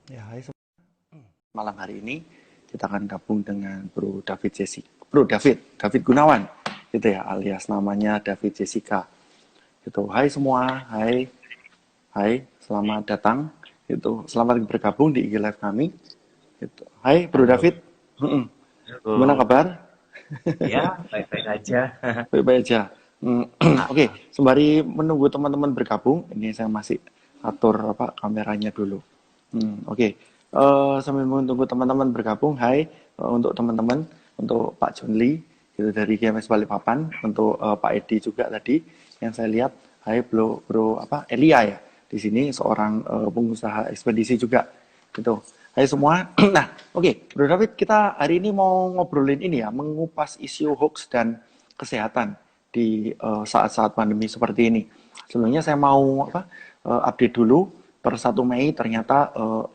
Ya, hai malam hari ini kita akan gabung dengan Bro David Jessica. Bro David Gunawan, gitu ya, alias namanya David Jessica. Gitu. Hai semua, hai, selamat datang. Itu, selamat bergabung di IG Live kami. Gitu. Hai Bro Halo, David, Mm-mm. Gimana halo. kabar? Ya, baik-baik aja. Baik-baik aja. Ah, Oke, ah. sembari menunggu teman-teman bergabung, ini saya masih atur apa kameranya dulu. Oke. Sambil menunggu teman-teman bergabung, hai untuk teman-teman, untuk Pak John Lee gitu dari GMS Balikpapan, untuk Pak Edi juga tadi yang saya lihat, hai bro apa Elia ya di sini seorang pengusaha ekspedisi juga gitu. Hai semua. Nah, oke, Bro David, kita hari ini mau ngobrolin ini ya, mengupas isu hoax dan kesehatan di saat-saat pandemi seperti ini. Sebelumnya saya mau update dulu per 1 Mei ternyata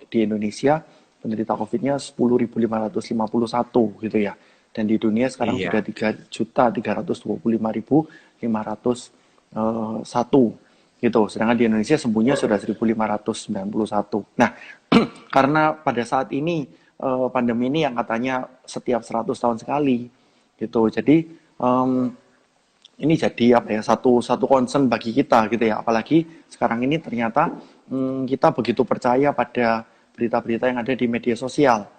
di Indonesia penderita COVID-nya 10.551 gitu ya. Dan di dunia sekarang sudah Iya, 3.325.501 gitu. Sedangkan di Indonesia sembuhnya sudah 1.591. Nah, karena pada saat ini pandemi ini yang katanya setiap 100 tahun sekali gitu. Jadi em, ini jadi apa ya satu satu concern bagi kita gitu ya, apalagi sekarang ini ternyata kita begitu percaya pada berita-berita yang ada di media sosial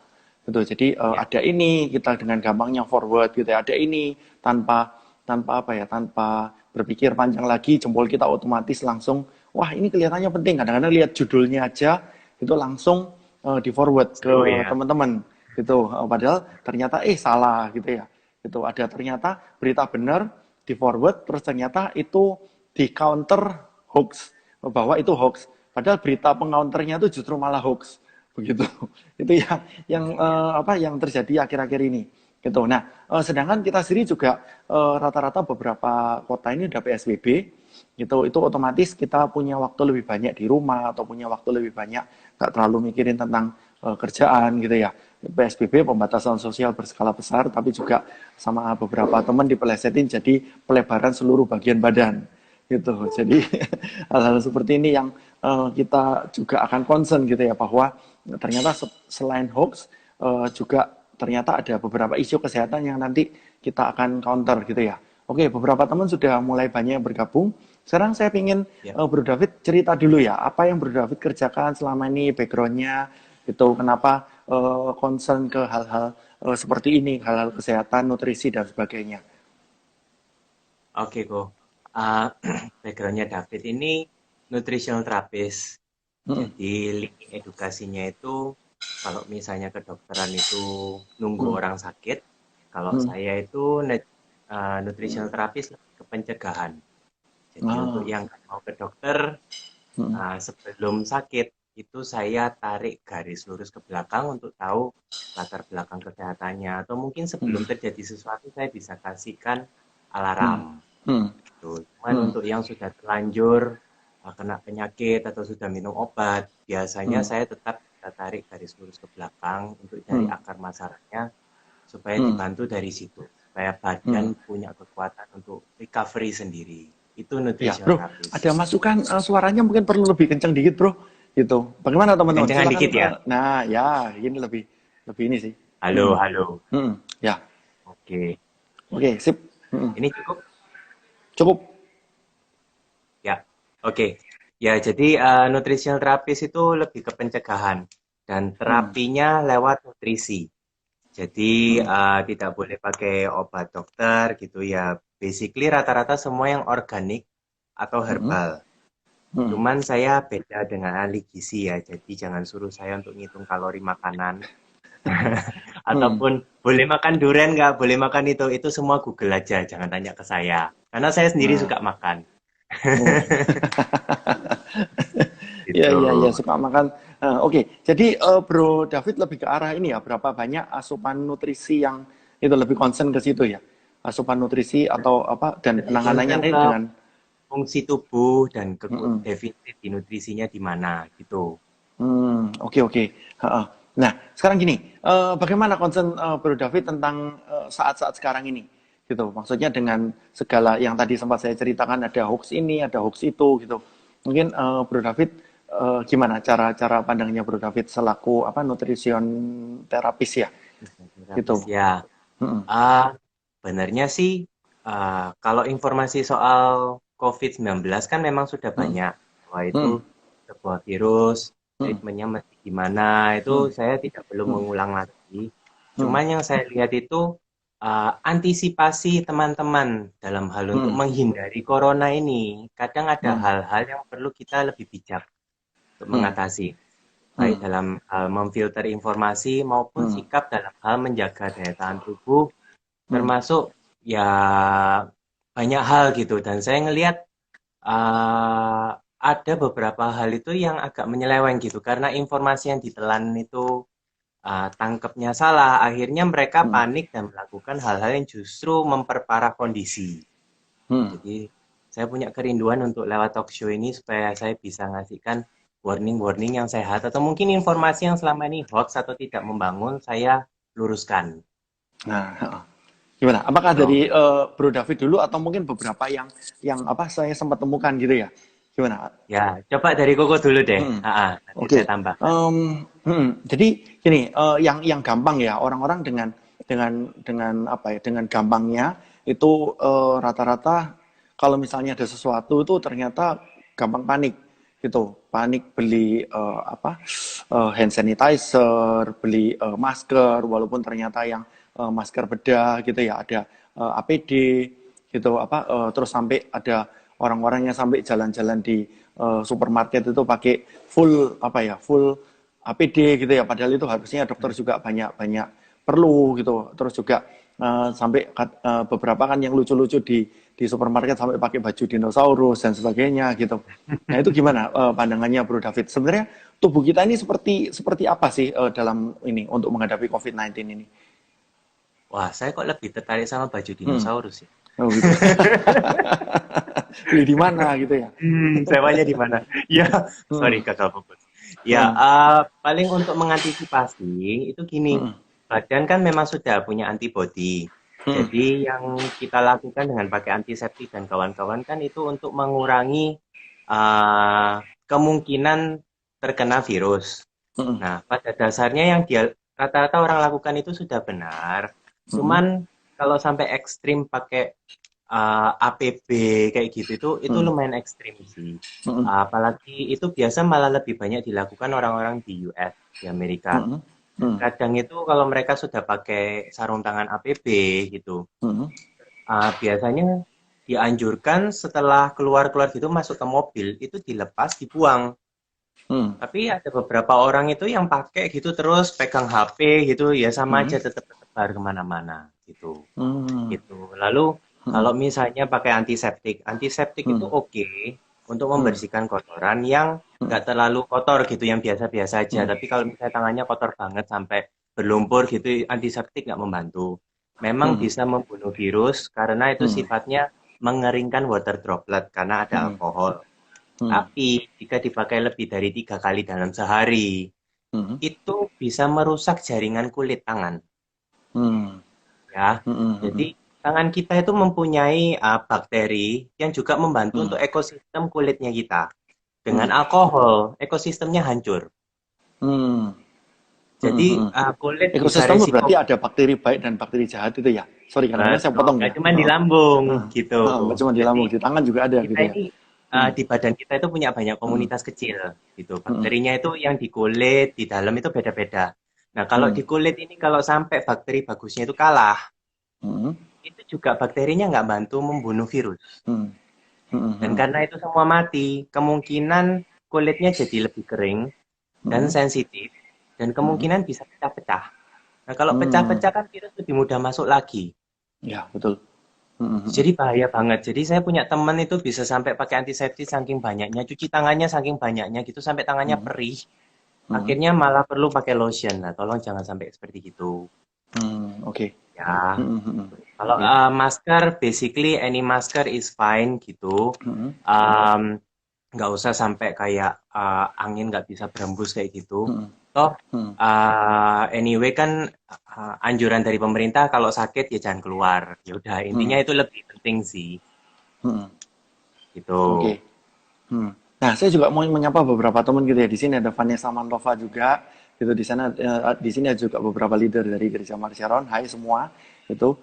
gitu. Jadi iya. ada ini kita dengan gampangnya forward gitu ya, ada ini tanpa tanpa apa ya tanpa berpikir panjang lagi jempol kita otomatis langsung wah ini kelihatannya penting, kadang-kadang lihat judulnya aja itu langsung di forward ke Seru ya. teman-teman gitu. Padahal ternyata salah gitu ya, itu ada ternyata berita benar di forward terus ternyata itu di counter hoax bahwa itu hoax, padahal berita pengounternya itu justru malah hoax begitu. Itu yang terjadi akhir-akhir ini gitu. Nah, sedangkan kita sendiri juga rata-rata beberapa kota ini udah PSBB gitu, itu otomatis kita punya waktu lebih banyak di rumah atau punya waktu lebih banyak nggak terlalu mikirin tentang kerjaan gitu ya. PSBB pembatasan sosial berskala besar, tapi juga sama beberapa teman dipelesetin jadi pelebaran seluruh bagian badan gitu. Jadi hal-hal seperti ini yang kita juga akan concern gitu ya, bahwa ternyata selain hoax juga ternyata ada beberapa isu kesehatan yang nanti kita akan counter gitu ya. Oke, beberapa teman sudah mulai banyak yang bergabung. Sekarang saya ingin Ya. Bro David cerita dulu ya, apa yang Bro David kerjakan selama ini, backgroundnya gitu, kenapa concern ke hal-hal seperti ini, hal-hal kesehatan, nutrisi dan sebagainya. Oke kok. Ah, backgroundnya David ini nutritional therapist. Mm-mm, Jadi link edukasinya itu kalau misalnya kedokteran itu nunggu mm-mm, orang sakit. Kalau mm-mm. saya itu nutritional therapist lebih ke pencegahan. Jadi untuk Ah, yang nggak mau ke dokter, mm-mm, Sebelum sakit, itu saya tarik garis lurus ke belakang untuk tahu latar belakang kesehatannya. Atau mungkin sebelum mm-mm, terjadi sesuatu, saya bisa kasihkan alarm. mm-mm, mm-mm, Gitu. Cuman untuk yang sudah terlanjur kena penyakit atau sudah minum obat, biasanya mm-mm, saya tetap bisa tarik garis lurus ke belakang untuk cari mm-mm, akar masalahnya supaya mm-mm, dibantu dari situ. Supaya badan mm-mm. punya kekuatan untuk recovery sendiri. Itu Ya, nutritional bro, therapist. ada masukan suaranya mungkin perlu lebih kencang dikit, bro. Gitu. Bagaimana teman-teman? Kencengan Silakan. dikit ya. Nah, ya, ini lebih lebih ini sih. Halo, Mm-mm, halo. mm-mm. Ya, Oke, oke, sip. Mm-mm. ini cukup? Cukup. Ya, oke. Ya, jadi nutritional therapist itu lebih ke pencegahan dan Mm, terapinya lewat nutrisi. Jadi mm, tidak boleh pakai obat dokter gitu ya. Basically rata-rata semua yang organik atau mm, herbal. mm, Cuman saya beda dengan ahli gizi ya. Jadi jangan suruh saya untuk ngitung kalori makanan. mm. Ataupun boleh makan durian nggak, boleh makan itu. Itu semua Google aja, jangan tanya ke saya. Karena saya sendiri Nah, suka makan. oh. Iya, Gitu. iya, iya, suka makan. Oke, jadi Bro David lebih ke arah ini ya, berapa banyak asupan nutrisi yang itu lebih concern ke situ ya? Asupan nutrisi atau apa dan Lebih penanganannya konsen nanti ke dengan fungsi tubuh dan mm-mm. defisit di nutrisinya di mana gitu. Oke, oke. Heeh. Nah, sekarang gini, bagaimana concern Bro David tentang saat-saat sekarang ini? Gitu. Maksudnya dengan segala yang tadi sempat saya ceritakan, ada hoax ini, ada hoax itu gitu. Mungkin Bro David gimana cara pandangnya Bro David selaku apa nutrition terapis ya Terapis gitu. ya. Mm-mm. Ah, Benarnya sih, kalau informasi soal COVID-19 kan memang sudah Mm-mm. banyak. Wah, Mm-mm. itu sebuah virus, Mm-mm. treatmentnya mesti gimana, itu Mm-mm. saya tidak perlu Mm-mm. mengulang lagi. Mm-mm. Cuman yang saya lihat itu antisipasi teman-teman dalam hal untuk Mm-mm. menghindari corona ini. Kadang ada Mm-mm. hal-hal yang perlu kita lebih bijak untuk Mm-mm. mengatasi. Baik Mm-mm. dalam hal memfilter informasi maupun Mm-mm. sikap dalam hal menjaga daya tahan tubuh, Mm-mm. termasuk ya banyak hal gitu. Dan saya ngelihat uh, ada beberapa hal itu yang agak menyeleweng gitu karena informasi yang ditelan itu tangkapnya salah, akhirnya mereka Mm-mm. panik dan melakukan hal-hal yang justru memperparah kondisi. Mm-mm. Jadi saya punya kerinduan untuk lewat talk show ini supaya saya bisa ngasihkan warning-warning yang sehat atau mungkin informasi yang selama ini hoax atau tidak membangun saya luruskan. Nah, gimana? Apakah Gitu. dari Bro David dulu atau mungkin beberapa yang apa saya sempat temukan gitu ya? Gimana? Ya, coba dari Koko dulu deh. Hmm. Nanti Oke. saya tambahkan. Jadi gini, yang gampang ya orang-orang dengan apa ya dengan gampangnya itu rata-rata kalau misalnya ada sesuatu itu ternyata gampang panik gitu, panik beli apa hand sanitizer, beli masker, walaupun ternyata yang masker bedah gitu ya ada APD gitu apa terus sampai ada orang-orang yang sampai jalan-jalan di supermarket itu pakai full apa ya full APD gitu ya padahal itu harusnya dokter juga banyak perlu gitu terus juga sampai beberapa kan yang lucu-lucu di supermarket sampai pakai baju dinosaurus dan sebagainya gitu. Nah itu gimana pandangannya Bro David? Sebenarnya tubuh kita ini seperti apa sih dalam ini untuk menghadapi COVID-19 ini? Wah, saya kok lebih tertarik sama baju Hmm. dinosaurus ya. Oh gitu. Beli di mana gitu ya? Sewanya di mana? Ya, Hmm. sorry kakak fokus. Ya, Hmm. paling untuk mengantisipasi itu gini, Hmm. badan kan memang sudah punya antibodi. Hmm. Jadi yang kita lakukan dengan pakai antiseptik dan kawan-kawan kan itu untuk mengurangi kemungkinan terkena virus. Hmm. Nah, pada dasarnya yang dia rata-rata orang lakukan itu sudah benar. Hmm. Cuman kalau sampai ekstrim pakai APB kayak gitu itu Hmm. lumayan ekstrim sih. Hmm. Apalagi itu biasa malah lebih banyak dilakukan orang-orang di US, di Amerika. Hmm. Dan Hmm. kadang itu kalau mereka sudah pakai sarung tangan APB gitu, Hmm. biasanya dianjurkan setelah keluar-keluar gitu masuk ke mobil itu dilepas, dibuang. Hmm. Tapi ada beberapa orang itu yang pakai gitu terus pegang HP gitu ya sama Hmm. aja tetap tersebar kemana-mana gitu. Hmm. Gitu. Lalu Hmm. kalau misalnya pakai antiseptik, antiseptik itu Hmm. oke untuk Hmm. membersihkan kotoran yang Hmm. nggak terlalu kotor gitu, yang biasa-biasa aja. Hmm. Tapi kalau misalnya tangannya kotor banget sampai berlumpur gitu, antiseptik nggak membantu. Memang Hmm. bisa membunuh virus karena itu Hmm. sifatnya mengeringkan water droplet karena ada Hmm. alkohol. Hmm. Tapi jika dipakai lebih dari 3 kali dalam sehari, Hmm. itu bisa merusak jaringan kulit tangan. Hmm. Ya, Hmm. jadi Hmm. tangan kita itu mempunyai bakteri yang juga membantu Hmm. untuk ekosistem kulitnya kita. Dengan Hmm. alkohol, ekosistemnya hancur. Hmm. Hmm. Jadi Hmm. kulit bisa Ekosistem itu resiko berarti ada bakteri baik dan bakteri jahat itu ya. Sorry kadang-kadang saya betul, potong nggak ya. cuma di lambung Heeh. gitu. Nggak cuma di Jadi lambung, di tangan juga ada kita gitu ya. ini Hmm. di badan kita itu punya banyak Hmm. komunitas kecil gitu. Hmm. Bakterinya itu yang di kulit, di dalam itu beda-beda. Nah, kalau Hmm. di kulit ini kalau sampai bakteri bagusnya itu kalah, Hmm. itu juga bakterinya nggak bantu membunuh virus. Hmm. Hmm. Dan Hmm. karena itu semua mati, kemungkinan kulitnya jadi lebih kering dan Hmm. sensitif, dan Hmm. kemungkinan bisa pecah-pecah. Nah, kalau Hmm. pecah-pecah kan virus lebih mudah masuk lagi. Ya betul. Hmm. Hmm. Jadi bahaya banget. Jadi saya punya teman itu bisa sampai pakai antiseptik saking banyaknya, cuci tangannya saking banyaknya gitu sampai tangannya Hmm. perih. Hmm. Akhirnya malah perlu pakai lotion. Nah, tolong jangan sampai seperti itu. Hmm. Oke. Ya, Hmm. Hmm. kalau Oke. masker, basically any masker is fine gitu. Hmm. Um, nggak usah sampai kayak angin nggak bisa berembus kayak gitu. Hmm. Toh, Hmm. anyway kan anjuran dari pemerintah kalau sakit ya jangan keluar. Ya udah, Hmm. intinya itu lebih penting sih, Hmm. gitu. Oke. Hmm. Nah, saya juga mau menyapa beberapa teman gitu ya. Di sini ada Vanessa Mantova juga. Gitu di sana di sini ada juga beberapa leader dari Gereja Marsharon. Hai semua. Itu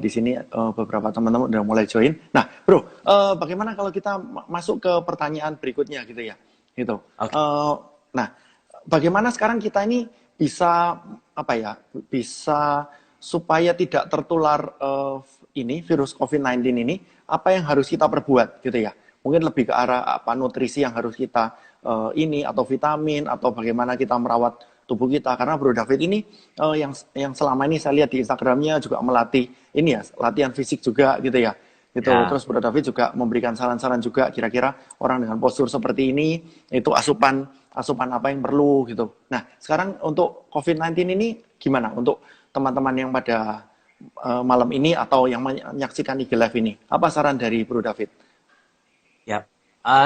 di sini beberapa teman-teman udah mulai join. Nah, Bro, bagaimana kalau kita masuk ke pertanyaan berikutnya gitu ya. Gitu. Oke. Nah, bagaimana sekarang kita ini bisa apa ya? Bisa supaya tidak tertular ini virus COVID-19 ini, apa yang harus kita perbuat gitu ya? Mungkin lebih ke arah apa nutrisi yang harus kita ini atau vitamin atau bagaimana kita merawat tubuh kita, karena Bro David ini yang selama ini saya lihat di Instagramnya juga melatih ini ya, latihan fisik juga gitu ya, gitu. Ya. Terus Bro David juga memberikan saran-saran juga, kira-kira orang dengan postur seperti ini itu asupan apa yang perlu gitu. Nah, sekarang untuk COVID-19 ini gimana untuk teman-teman yang pada malam ini atau yang menyaksikan IG Live ini, apa saran dari Bro David? Ya.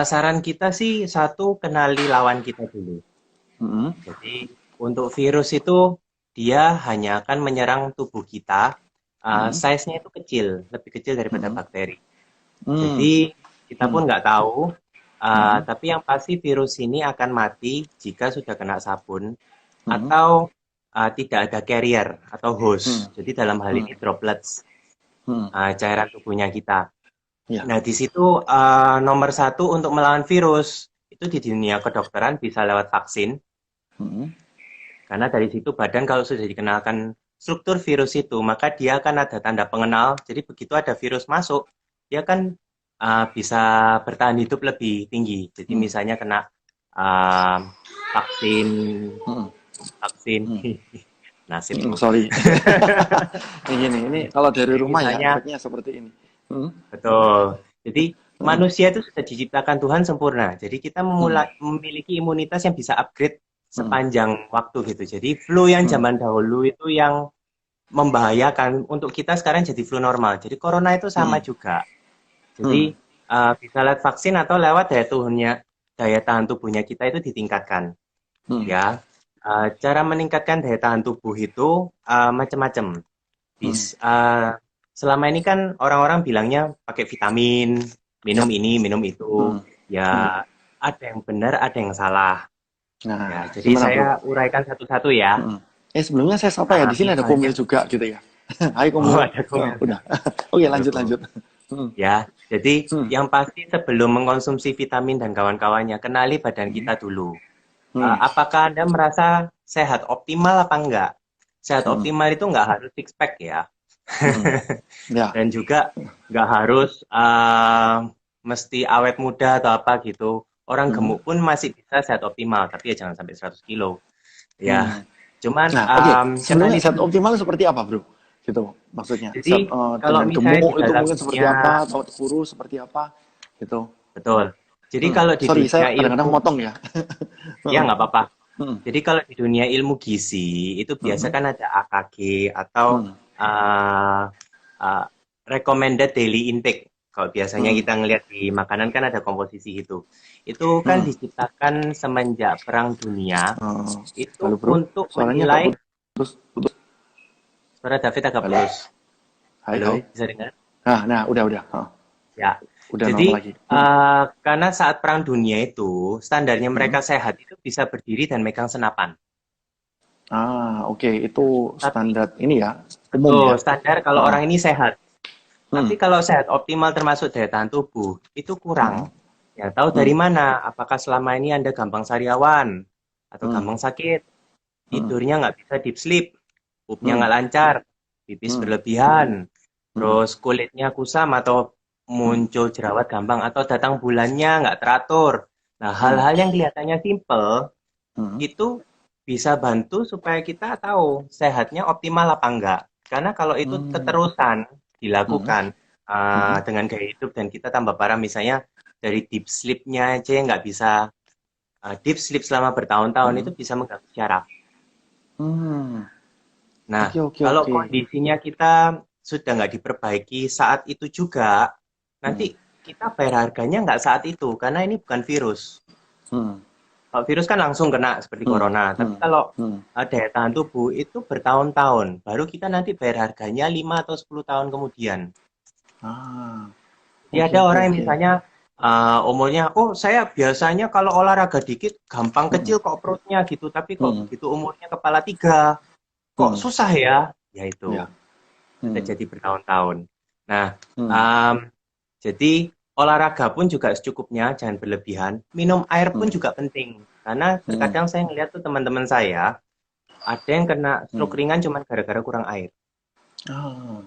Saran kita sih satu, kenali lawan kita dulu. Mm-hmm. Jadi untuk virus itu dia hanya akan menyerang tubuh kita. Mm-hmm. Size-nya itu kecil, lebih kecil daripada Mm-hmm. bakteri. Mm-hmm. Jadi kita pun nggak tahu. Mm-hmm. Tapi yang pasti virus ini akan mati jika sudah kena sabun Mm-hmm. atau tidak ada carrier atau host. Mm-hmm. Jadi dalam hal ini droplets, Mm-hmm. cairan tubuhnya kita. Ya. Nah, di situ nomor satu untuk melawan virus itu di dunia kedokteran bisa lewat vaksin, Mm-hmm. karena dari situ badan kalau sudah dikenalkan struktur virus itu, maka dia akan ada tanda pengenal. Jadi begitu ada virus masuk, dia kan bisa bertahan hidup lebih tinggi. Jadi Mm-hmm. misalnya kena uh, vaksin, Mm-hmm. vaksin, Mm-hmm. nasib. Sorry. ini kalau dari Jadi rumah ya misalnya, efeknya seperti ini. Mm-hmm. betul. Jadi Mm-hmm. manusia itu sudah diciptakan Tuhan sempurna. Jadi kita memiliki imunitas yang bisa upgrade Mm-hmm. sepanjang waktu gitu. Jadi flu yang Mm-hmm. zaman dahulu itu yang membahayakan, untuk kita sekarang jadi flu normal. Jadi corona itu sama Mm-hmm. juga. Mm-hmm. Jadi bisa lewat vaksin atau lewat daya tahan tubuhnya kita itu ditingkatkan. Mm-hmm. Ya, cara meningkatkan daya tahan tubuh itu macam-macam. Selama ini kan orang-orang bilangnya pakai vitamin, minum Yap. ini, minum itu. Mm-hmm. Mm-hmm. Ya, ada yang benar, ada yang salah. Ya, Nah, jadi gimana saya Bro? uraikan satu-satu ya. Mm-hmm. Sebelumnya saya sapa ya, di sini ada Misalnya, Komil juga gitu ya. Hai oh Komil. ada komentar. Udah. Oke, lanjut Aduh. lanjut. Mm-hmm. Ya, jadi Mm-hmm. yang pasti sebelum mengkonsumsi vitamin dan kawan-kawannya, kenali badan kita dulu. Mm-hmm. Apakah Anda merasa sehat optimal apa enggak? Sehat Mm-hmm. optimal itu enggak harus six pack ya. Mm-hmm. Ya. Dan juga enggak harus mesti awet muda atau apa gitu. Orang Mm-hmm. gemuk pun masih bisa sehat optimal, tapi ya jangan sampai 100 kilo. Mm-hmm. Ya, cuman Nah, oke. Sebenarnya kenali zat dulu. optimal seperti apa, Bro? Gitu maksudnya. Zat Jadi kalau dengan misalnya di gemuk itu dalam mungkin seperti dunia, apa, atau kurus seperti apa, gitu. betul. Jadi kalau di Sorry, dunia saya kadang-kadang ilmu, motong ya. ya nggak apa-apa. Mm-mm. Jadi kalau di dunia ilmu gizi itu biasa Mm-mm. kan ada AKG atau Mm-mm. uh, uh, recommended daily intake. Kalau biasanya Mm-mm. kita ngelihat di makanan kan ada komposisi itu. Itu kan Mm-mm. diciptakan semenjak Perang Dunia. Halo Itu bro, untuk suaranya kok menilai, putus, putus. suara David agak Halo, putus. hai Halo, hai. bisa dengar? Nah, udah. Ya. Udah normal Jadi lagi. karena saat Perang Dunia itu standarnya mereka Mm-mm. sehat itu bisa berdiri dan megang senapan. Oke, itu Tapi standar ini ya, umum betul ya. standar kalau Ah, orang ini sehat. Tapi hmm, kalau sehat optimal termasuk daya tahan tubuh, itu kurang. hmm, Ya, tahu hmm, dari mana? Apakah selama ini Anda gampang sariawan? Atau hmm, gampang sakit? hmm, Tidurnya nggak bisa deep sleep? Pupnya hmm, nggak lancar? Pipis hmm, berlebihan? hmm, Terus kulitnya kusam atau hmm, muncul jerawat gampang? Atau datang bulannya nggak teratur? Nah, hmm, hal-hal yang kelihatannya simple, hmm, itu bisa bantu supaya kita tahu sehatnya optimal apa enggak. Karena kalau itu hmm, keterusan hmm, dilakukan hmm, dengan gaya hidup dan kita tambah parah, misalnya dari deep sleep-nya aja yang nggak bisa deep sleep selama bertahun-tahun, hmm, itu bisa mengganggu syaraf. hmm. Nah, Oke, oke, kalau oke. kondisinya kita sudah nggak diperbaiki saat itu juga, nanti Hmm, kita bayar harganya nggak saat itu, karena ini bukan virus. hmm, Kalau virus kan langsung kena seperti hmm, corona, tapi hmm, kalau hmm. daya tahan tubuh itu bertahun-tahun, baru kita nanti bayar harganya 5 atau 10 tahun kemudian. Jadi Oke, ada oke, orang yang oke. misalnya umurnya, oh saya biasanya kalau olahraga dikit gampang Hmm. kecil kok perutnya gitu, tapi kok Hmm. begitu umurnya kepala tiga, kok Hmm. susah ya? Ya Ya. itu Hmm. terjadi bertahun-tahun. Nah, Hmm. um, jadi olahraga pun juga secukupnya, jangan berlebihan. Minum air pun Hmm. juga penting, karena Hmm. terkadang saya ngeliat tuh teman-teman saya ada yang kena Hmm. stroke ringan cuman gara-gara kurang air. Ah,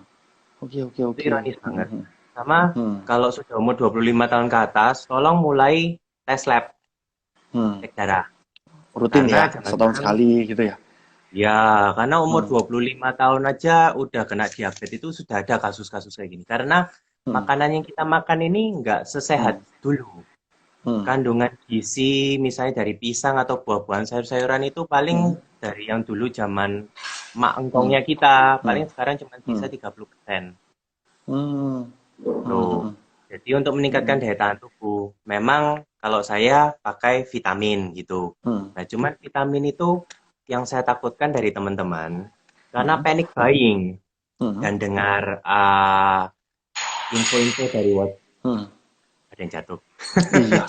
oke, oke, Itu oke. ironis Hmm. banget. Hmm. Sama Hmm. kalau sudah umur 25 tahun ke atas, tolong mulai tes lab, Hmm. cek darah. Rutin Karena ya, zaman setahun sekarang, sekali gitu ya. ya, karena umur Hmm. 25 tahun aja udah kena diabetes itu sudah ada kasus-kasus kayak gini. Karena Hmm. makanan yang kita makan ini nggak sesehat Hmm. dulu. Hmm. Kandungan gizi misalnya dari pisang atau buah-buahan sayur-sayuran itu paling Hmm. dari yang dulu zaman mak Hmm. engkongnya kita, Hmm. paling sekarang cuma sisa Hmm. 30%. Hmm. Hmm. Tuh. Hmm. Jadi untuk meningkatkan Hmm. daya tahan tubuh, memang kalau saya pakai vitamin gitu. Hmm. Nah, cuman vitamin itu yang saya takutkan dari teman-teman, karena Hmm. panic buying Hmm. dan dengar info-info dari WhatsApp, Hmm. ada yang jatuh. Iya.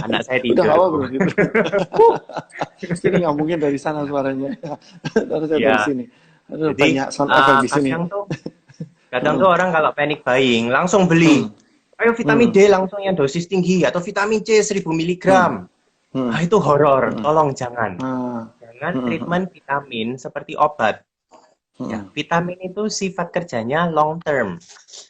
Anak saya Udah tidur gak apa tuh. bro gitu. Sini nggak mungkin dari sana suaranya. Harusnya dari Ya, sini. Aduh, jadi banyak sound effect di sini. kadang tuh Hmm. orang kalau panic buying langsung beli. Hmm. Ayo vitamin Hmm. D langsung yang dosis tinggi atau vitamin C 1000 Hmm. miligram. Hmm. Ah, itu horor. Hmm. Tolong jangan. Ah. Jangan Hmm. Hmm. treatment vitamin seperti obat. Ya, Hmm. vitamin itu sifat kerjanya long term.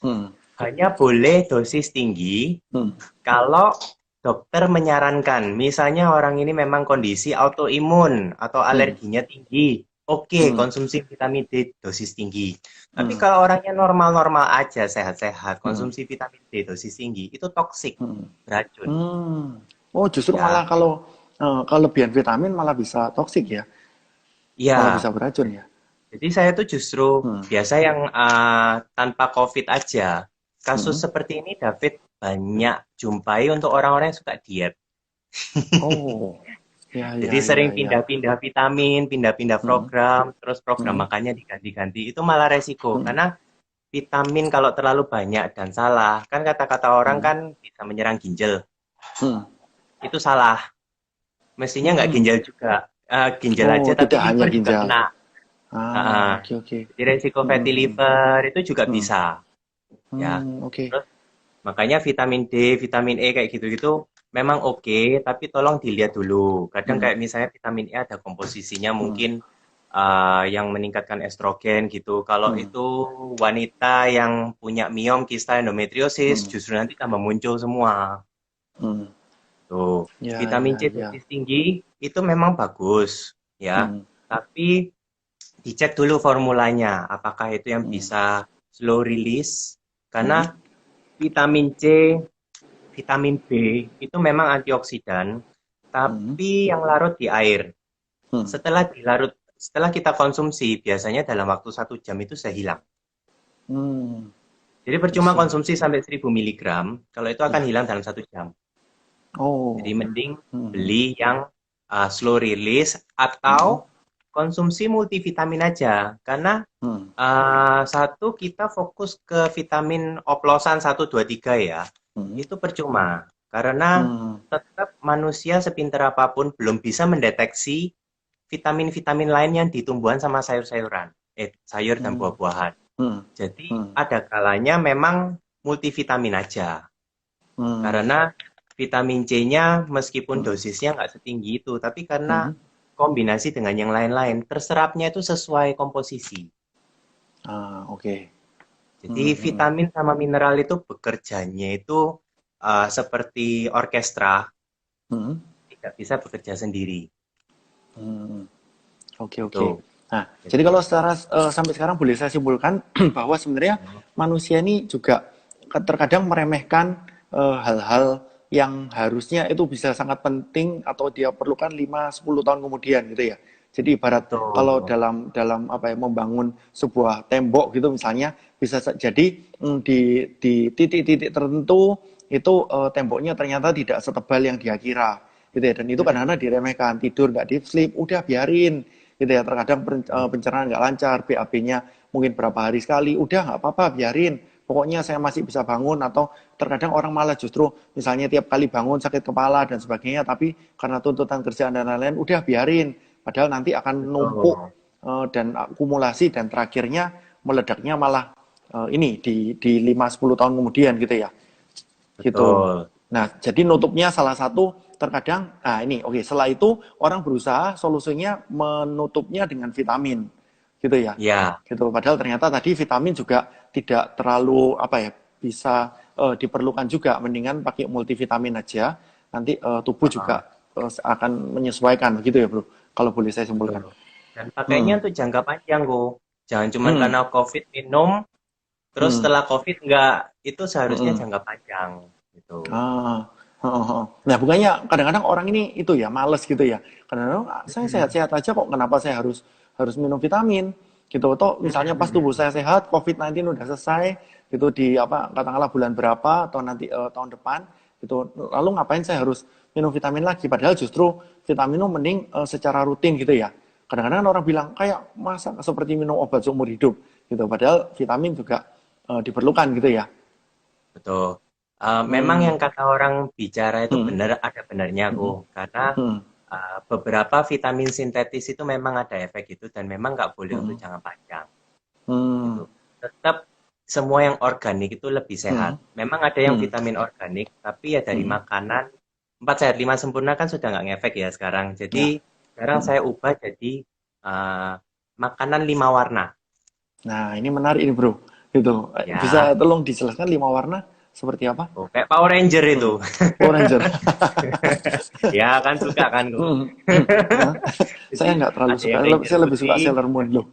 Hmm. Hanya boleh dosis tinggi Hmm. kalau dokter menyarankan. Misalnya orang ini memang kondisi autoimun atau Hmm. alerginya tinggi. Oke, Hmm. konsumsi vitamin D dosis tinggi. Tapi Hmm. kalau orangnya normal-normal aja, sehat-sehat, Hmm. konsumsi vitamin D dosis tinggi, itu toksik, Hmm. beracun. Hmm. Oh, justru malah Ya, kalau kelebihan vitamin malah bisa toksik ya, malah ya. bisa beracun ya. Jadi saya tuh justru Hmm. biasa yang tanpa COVID aja. Kasus Hmm. seperti ini David banyak jumpai untuk orang-orang yang suka diet. Oh, ya, Jadi ya, sering ya, ya. pindah-pindah vitamin, pindah-pindah Hmm. program, terus program Hmm. makannya diganti-ganti. Itu malah resiko Hmm. karena vitamin kalau terlalu banyak dan salah, kan kata-kata orang Hmm. kan bisa menyerang ginjal. Hmm. Itu salah. Mestinya nggak Hmm. ginjal juga. Ginjal Oh, aja tapi tidak hanya liver juga ginjal. kena. Ah, Heeh. oke, oke. Jadi resiko Hmm. fatty Hmm. liver itu juga Hmm. bisa. Ya, Hmm. Oke. terus makanya vitamin D, vitamin E kayak gitu-gitu memang oke, tapi tolong dilihat dulu. Kadang Hmm. kayak misalnya vitamin E ada komposisinya Hmm. mungkin yang meningkatkan estrogen gitu. Kalau Hmm. itu wanita yang punya miom, kista, endometriosis, Hmm. justru nanti tambah muncul semua. Hmm. Tuh, Ya, vitamin ya, C ya. dosis tinggi itu memang bagus, ya. Hmm. Tapi dicek dulu formulanya, apakah itu yang Hmm. bisa slow release, karena Hmm. vitamin C, vitamin B itu memang antioksidan, Hmm. tapi yang larut di air. Hmm. Setelah kita konsumsi, biasanya dalam waktu 1 jam itu sudah hilang. Hmm. Jadi I percuma see. konsumsi sampai 1000 miligram, kalau itu akan Ya. hilang dalam 1 jam. Jadi Oh. mending Hmm. Hmm. beli yang slow release atau Hmm. konsumsi multivitamin aja. Karena Hmm. satu kita fokus ke vitamin oplosan 1, 2, 3 ya. Hmm. Itu percuma. Karena Hmm. tetap manusia sepintar apapun belum bisa mendeteksi vitamin-vitamin lain yang di tumbuhan sama sayur-sayuran. Sayur dan Hmm. buah-buahan. Hmm. Jadi Hmm. ada kalanya memang multivitamin aja. Hmm. Karena vitamin C-nya meskipun Hmm. dosisnya nggak setinggi itu, tapi karena Hmm. kombinasi dengan yang lain-lain, terserapnya itu sesuai komposisi. Ah, oke. Jadi Hmm. Hmm. vitamin sama mineral itu bekerjanya itu seperti orkestra, Hmm. tidak bisa bekerja sendiri. Hmm. Oke, oke. Itu. Nah, jadi Jadi, kalau secara sampai sekarang boleh saya simpulkan bahwa sebenarnya manusia ini juga terkadang meremehkan hal-hal yang harusnya itu bisa sangat penting atau dia perlukan 5-10 tahun kemudian gitu ya. Jadi ibarat kalau betul. dalam apa ya membangun sebuah tembok gitu misalnya bisa jadi di titik-titik tertentu itu temboknya ternyata tidak setebal yang dia kira gitu ya, dan itu kadang-kadang diremehkan, tidur nggak deep sleep udah biarin gitu ya, terkadang pencernaan nggak lancar, BAB-nya mungkin berapa hari sekali, udah nggak apa-apa biarin, pokoknya saya masih bisa bangun, atau terkadang orang malah justru misalnya tiap kali bangun sakit kepala dan sebagainya, tapi karena tuntutan kerjaan dan lain-lain udah biarin, padahal nanti akan numpuk Betul. dan akumulasi, dan terakhirnya meledaknya malah ini di 5-10 tahun kemudian gitu ya. Gitu. Betul. Nah, jadi nutupnya salah satu terkadang, nah ini oke, setelah itu orang berusaha solusinya menutupnya dengan vitamin, gitu ya. Ya, Gitu. Padahal ternyata tadi vitamin juga tidak terlalu apa ya, bisa diperlukan juga, mendingan pakai multivitamin aja. Nanti tubuh heeh, juga akan menyesuaikan gitu ya, Bro. Kalau boleh saya simpulkan. betul. Dan pakainya Hmm. untuk jangka panjang kok. Jangan cuman Hmm. karena COVID minum, terus Hmm. setelah COVID enggak. Itu seharusnya Hmm. jangka panjang gitu. Ah, heeh, heeh. Nah, bukannya kadang-kadang orang ini itu ya males gitu ya. Kadang-kadang saya Mm, sehat-sehat aja kok, kenapa saya harus harus minum vitamin gitu. Atau mm, misalnya pas tubuh saya sehat, COVID-19 udah selesai gitu di apa katakanlah bulan berapa atau nanti tahun depan gitu. Lalu ngapain saya harus minum vitamin lagi? Padahal justru vitamin itu mending secara rutin gitu ya. Kadang-kadang orang bilang kayak masa seperti minum obat seumur hidup gitu. Padahal vitamin juga diperlukan gitu ya. betul. Memang Hmm. yang kata orang bicara itu Hmm. benar, ada benarnya Hmm. kok. Karena Hmm. beberapa vitamin sintetis itu memang ada efek itu dan memang nggak boleh untuk Hmm. jangka panjang Hmm. gitu. Tetap semua yang organik itu lebih sehat. Hmm. Memang ada yang Hmm. vitamin organik, tapi ya dari Hmm. makanan. 4 sehat 5 sempurna kan sudah nggak ngefek ya sekarang. Jadi Ya. sekarang Hmm. saya ubah jadi uh, makanan 5 warna. Nah, ini menarik ini, Bro. Gitu. Bisa Ya, tolong dijelaskan 5 warna seperti apa? oh, kayak Power Ranger itu. Hmm. Power Ranger. Ya kan suka kan kok. Hmm. Hmm. Hah? Saya Jadi nggak terlalu ada suka. yang Ranger Saya lebih suka putih. Sailor Moon loh.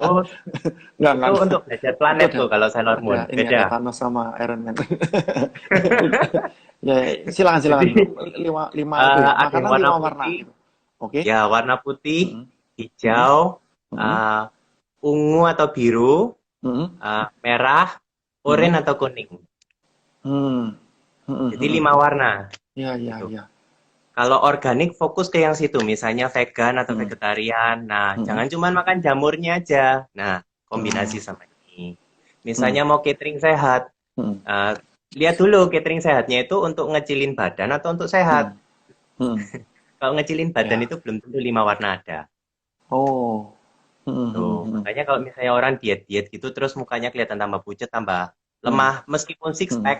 Oh, Nggak. itu untuk belajar Itu planet ada tuh kalau Sailor Moon. ini ada Beda. Thanos sama Iron Man. Ya, silakan silakan, Jadi Bro. Lima, lima itu ya. ada yang Makanan warna 5 warna putih. gitu. Oke. Ya, warna putih, Hmm. Hmm. hijau, Hmm. uh, ungu atau biru, Hmm. merah, Hmm. oranye atau kuning. Hmm. Hmm. Jadi Hmm. 5 warna Ya, ya, gitu. ya. Kalau organik fokus ke yang situ, misalnya vegan atau Hmm. vegetarian. Nah, Hmm. jangan cuma makan jamurnya aja. Nah, kombinasi Oh. sama ini. Hmm. Misalnya mau catering sehat, Hmm. eh, lihat dulu catering sehatnya itu untuk ngecilin badan atau untuk sehat. Hmm. Hmm. Kalau ngecilin badan Ya. itu belum tentu 5 warna ada. Oh. Hmm. Tuh, Hmm. Hmm. makanya kalau misalnya orang diet-diet gitu terus mukanya kelihatan tambah pucet, tambah Hmm. lemah, meskipun six Hmm. pack,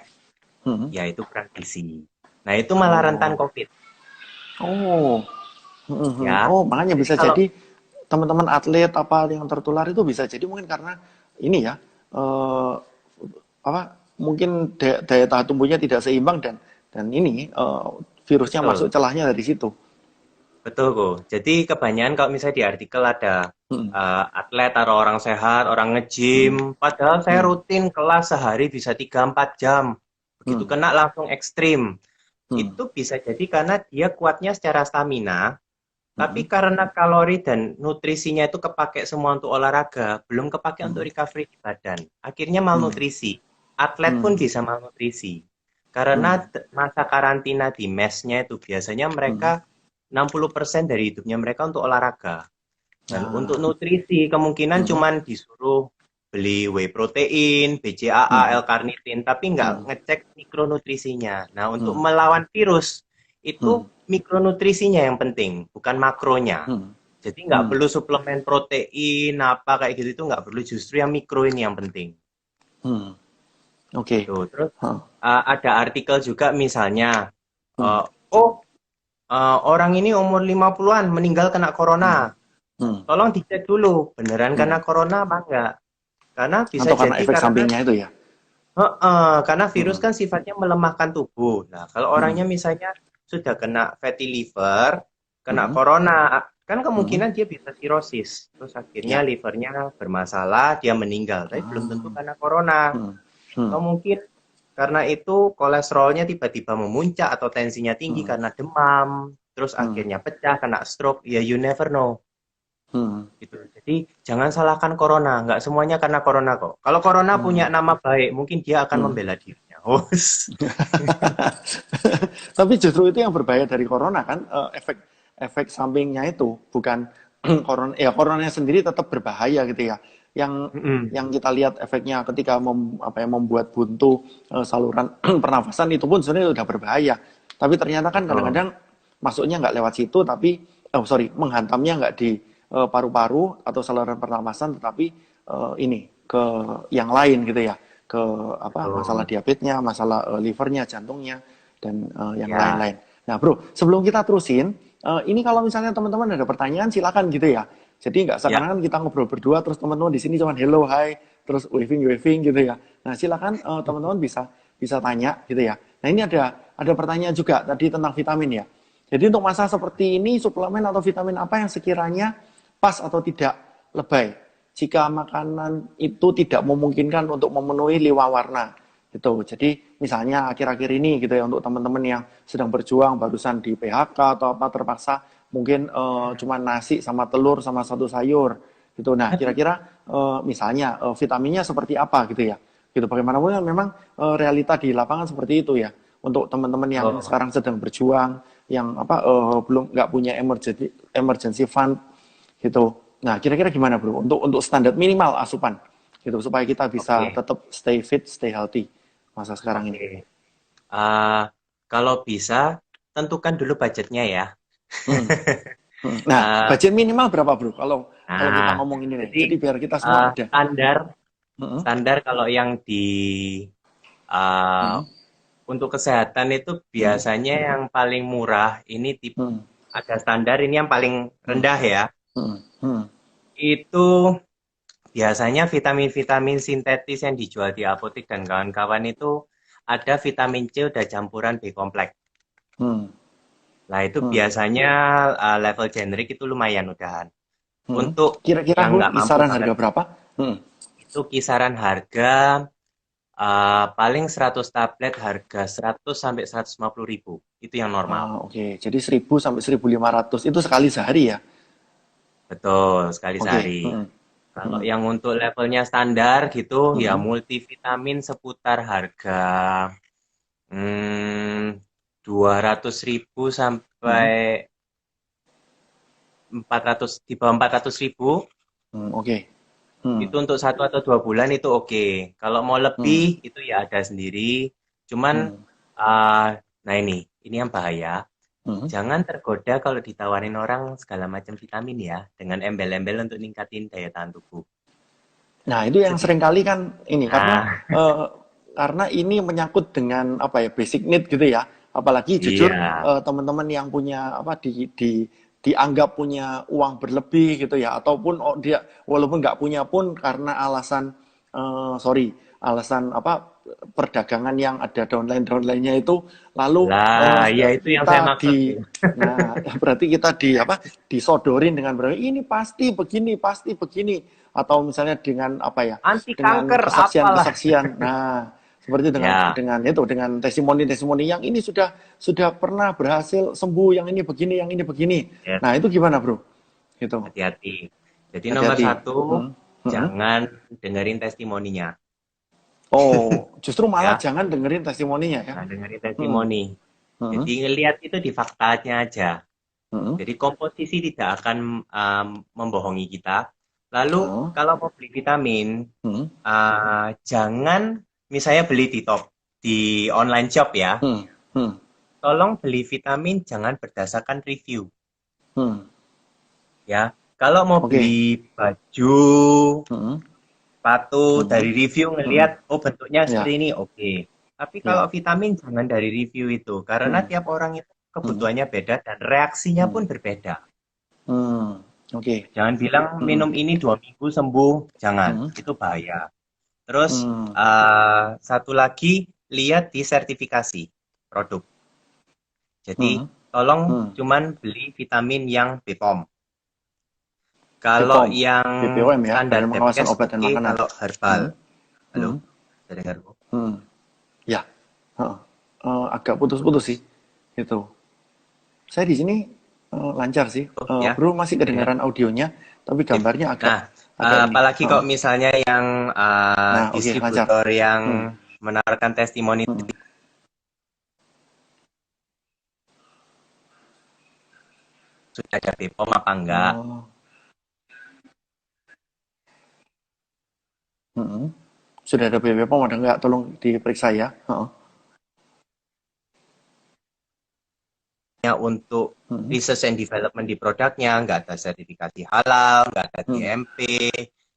Hmm. ya itu kurang gizi. Nah, itu malah rentan Oh. COVID. Oh. Hmm. Hmm. Ya, Oh, makanya jadi bisa kalau jadi teman-teman atlet apa yang tertular itu bisa jadi mungkin karena ini ya, eh, apa, mungkin daya tahan tubuhnya tidak seimbang, dan ini virusnya masuk betul, celahnya dari situ. betul kok. Jadi kebanyakan kalau misalnya di artikel ada Hmm. atlet atau orang sehat, orang nge-gym, Hmm. padahal saya Hmm. rutin kelas sehari bisa 3-4 jam. Begitu Hmm. kena langsung ekstrim. Hmm. Itu bisa jadi karena dia kuatnya secara stamina, tapi Hmm. karena kalori dan nutrisinya itu kepake semua untuk olahraga, belum kepake untuk Hmm. recovery di badan. Akhirnya Hmm. malnutrisi. Atlet pun Hmm. bisa malnutrisi. Karena Hmm. masa karantina di mesnya itu biasanya mereka Hmm. 60% dari hidupnya mereka untuk olahraga. Dan untuk Ah. nutrisi kemungkinan Hmm. cuman disuruh beli whey protein, BCAA, Hmm. L-karnitin, tapi nggak Hmm. ngecek mikronutrisinya. Nah, untuk Hmm. melawan virus, itu Hmm. mikronutrisinya yang penting, bukan makronya. Hmm. Jadi nggak Hmm. perlu suplemen protein, apa kayak gitu, itu nggak perlu. Justru yang mikro ini yang penting. Hmm. Oke. Tuh, terus Hah. ada artikel juga misalnya, Hmm. uh, oh orang ini umur 50-an meninggal kena corona. Hmm. Hmm. Tolong dicek dulu, beneran Hmm. karena corona apa enggak? Karena bisa Atau karena jadi efek karena sampingnya itu ya. karena virus Hmm. kan sifatnya melemahkan tubuh. Nah, kalau Hmm. orangnya misalnya sudah kena fatty liver, kena Hmm. corona, kan Hmm. kemungkinan dia bisa sirosis. Terus akhirnya Ya. livernya bermasalah, dia meninggal. Tapi belum tentu Hmm. karena corona. Hmm. Hmm. Atau mungkin karena itu kolesterolnya tiba-tiba memuncak atau tensinya tinggi Hmm. karena demam, terus Hmm. akhirnya pecah, kena stroke. Ya, you never know. Hmm. Gitu. Jadi jangan salahkan corona, nggak semuanya karena corona kok. Kalau corona punya Hmm. nama baik, mungkin dia akan Hmm. membela dirinya. Oh, Tapi justru itu yang berbahaya dari corona kan, efek efek sampingnya itu bukan corona. Ya coronanya sendiri tetap berbahaya gitu ya. yang Mm-mm. kita lihat efeknya ketika membuat buntu saluran pernafasan itu pun sebenarnya udah berbahaya. Tapi ternyata kan Betul. kadang-kadang masuknya nggak lewat situ, tapi menghantamnya nggak di paru-paru atau saluran pernafasan, tetapi ini ke yang lain gitu ya, ke masalah Betul. diabetesnya, masalah livernya, jantungnya, dan yang Ya. lain-lain. Nah, bro, sebelum kita terusin, ini kalau misalnya teman-teman ada pertanyaan silakan gitu ya. Jadi nggak Ya. seakan-akan kita ngobrol berdua terus teman-teman di sini cuma hello, hi, terus waving waving gitu ya. Nah, silakan teman-teman bisa bisa tanya gitu ya. Nah, ini ada pertanyaan juga tadi tentang vitamin ya. Jadi untuk masa seperti ini suplemen atau vitamin apa yang sekiranya pas atau tidak lebay jika makanan itu tidak memungkinkan untuk memenuhi lima warna gitu. Jadi misalnya akhir-akhir ini gitu ya untuk teman-teman yang sedang berjuang barusan di PHK atau apa terpaksa mungkin cuma nasi sama telur sama satu sayur gitu. Nah, kira-kira misalnya vitaminnya seperti apa gitu ya. Gitu bagaimanapun kan memang realita di lapangan seperti itu ya. Untuk teman-teman yang Betul. sekarang sedang berjuang, yang belum nggak punya emergency fund gitu. Nah, kira-kira gimana bro? Untuk standar minimal asupan gitu supaya kita bisa Oke. tetap stay fit, stay healthy masa sekarang ini. Oke. Ah, kalau bisa, tentukan dulu budgetnya ya. Hmm. Nah, Ah, budget minimal berapa bro? Kalau kalau kita nah, ngomong ini nih, jadi jadi biar kita semua ada. standar Hmm. standar kalau yang di ah, Hmm. untuk kesehatan itu Hmm. biasanya yang paling murah ini Hmm. ada standar ini yang paling Hmm. rendah ya. Hmm. Hmm. Itu biasanya vitamin-vitamin sintetis yang dijual di apotek dan kawan-kawan itu ada vitamin C udah campuran B kompleks. Hmm. Nah, itu Hmm. biasanya level generik itu lumayan udahan. Hmm. Untuk Kira-kira yang bro, nggak mampu kisaran banget, harga berapa? Hmm. itu kisaran harga paling 100 tablet harga 100 sampai 150 ribu. Itu yang normal. Oke. Jadi 1.000 sampai 1.500 itu sekali sehari ya? Betul, sekali Oke. sehari. Hmm. Kalau Hmm. yang untuk levelnya standar gitu, ya Hmm. multivitamin seputar harga hmm, 200 ribu Hmm. sampai 400, di bawah 400 ribu. Hmm. Oke. Hmm. Itu untuk 1 atau 2 bulan itu oke. Kalau mau Hmm. lebih itu ya ada sendiri. Cuman Hmm. nah ini yang bahaya. Hmm. Jangan tergoda kalau ditawarin orang segala macam vitamin ya, dengan embel-embel untuk ningkatin daya tahan tubuh. Nah, itu yang sering Sedikit. kali kan ini Nah, karena ini menyangkut dengan apa ya basic need gitu ya. Apalagi iya, jujur teman-teman yang punya dianggap punya uang berlebih gitu ya, ataupun dia walaupun nggak punya pun karena alasan alasan perdagangan yang ada downline-downline-nya itu lalu lah, ya itu yang saya kita maksud. nah berarti kita disodorin dengan berarti ini pasti begini atau misalnya dengan Anti dengan kanker apalah. kesaksian-kesaksian. Nah, seperti Ya, dengan testimoni-testimoni yang ini sudah pernah berhasil sembuh, yang ini begini. ya, Nah, itu gimana, Bro? Gitu. hati-hati. Jadi nomor Hati-hati. satu, Hmm. Hmm. jangan dengerin testimoninya. Oh, justru malah Ya, jangan dengerin testimoninya ya. jangan dengerin Hmm. testimoni. Hmm. Jadi ngelihat itu di faktanya aja. Hmm. Jadi komposisi tidak akan membohongi kita. Lalu Oh. kalau mau beli vitamin, Hmm. jangan misalnya beli di online shop ya. Hmm. Hmm. Tolong beli vitamin jangan berdasarkan review Hmm. ya. Kalau mau Oke. beli baju, Hmm. sepatu Hmm. dari review Hmm. ngelihat oh bentuknya seperti Ya, ini, oke. Tapi kalau ya. vitamin jangan dari review itu karena Hmm. tiap orang itu Hmm. kebutuhannya beda dan reaksinya Hmm. pun berbeda. Hmm. Oke. Jangan bilang Hmm. minum ini 2 minggu sembuh, jangan, Hmm. itu bahaya. Terus Hmm. satu lagi lihat di sertifikasi produk. Jadi Hmm. tolong Hmm. cuman beli vitamin yang BPOM. Kalau BPOM, yang BPOM ya, standar Badan Pengawasan Depkes Obat dan oke, Makanan. kalau herbal. Hmm. Halo, Hmm. bisa dengar? Hmm. Ya. Heeh. Agak putus-putus sih. Itu. Saya di sini lancar sih. Oh ya, Bro masih bisa dengar. kedengaran audionya, tapi Sip. gambarnya agak Nah, agak ini. apalagi Heeh. kalau misalnya yang Nah, oke, lancar. distributor yang Hmm. menawarkan testimoni Hmm. sudah ada BPOM apa enggak. Oh. Mm-mm. Sudah ada BPOM ada nggak? Tolong diperiksa ya. Heeh. Untuk Mm-mm. research and development di produknya, nggak ada sertifikasi halal, nggak ada Mm. GMP,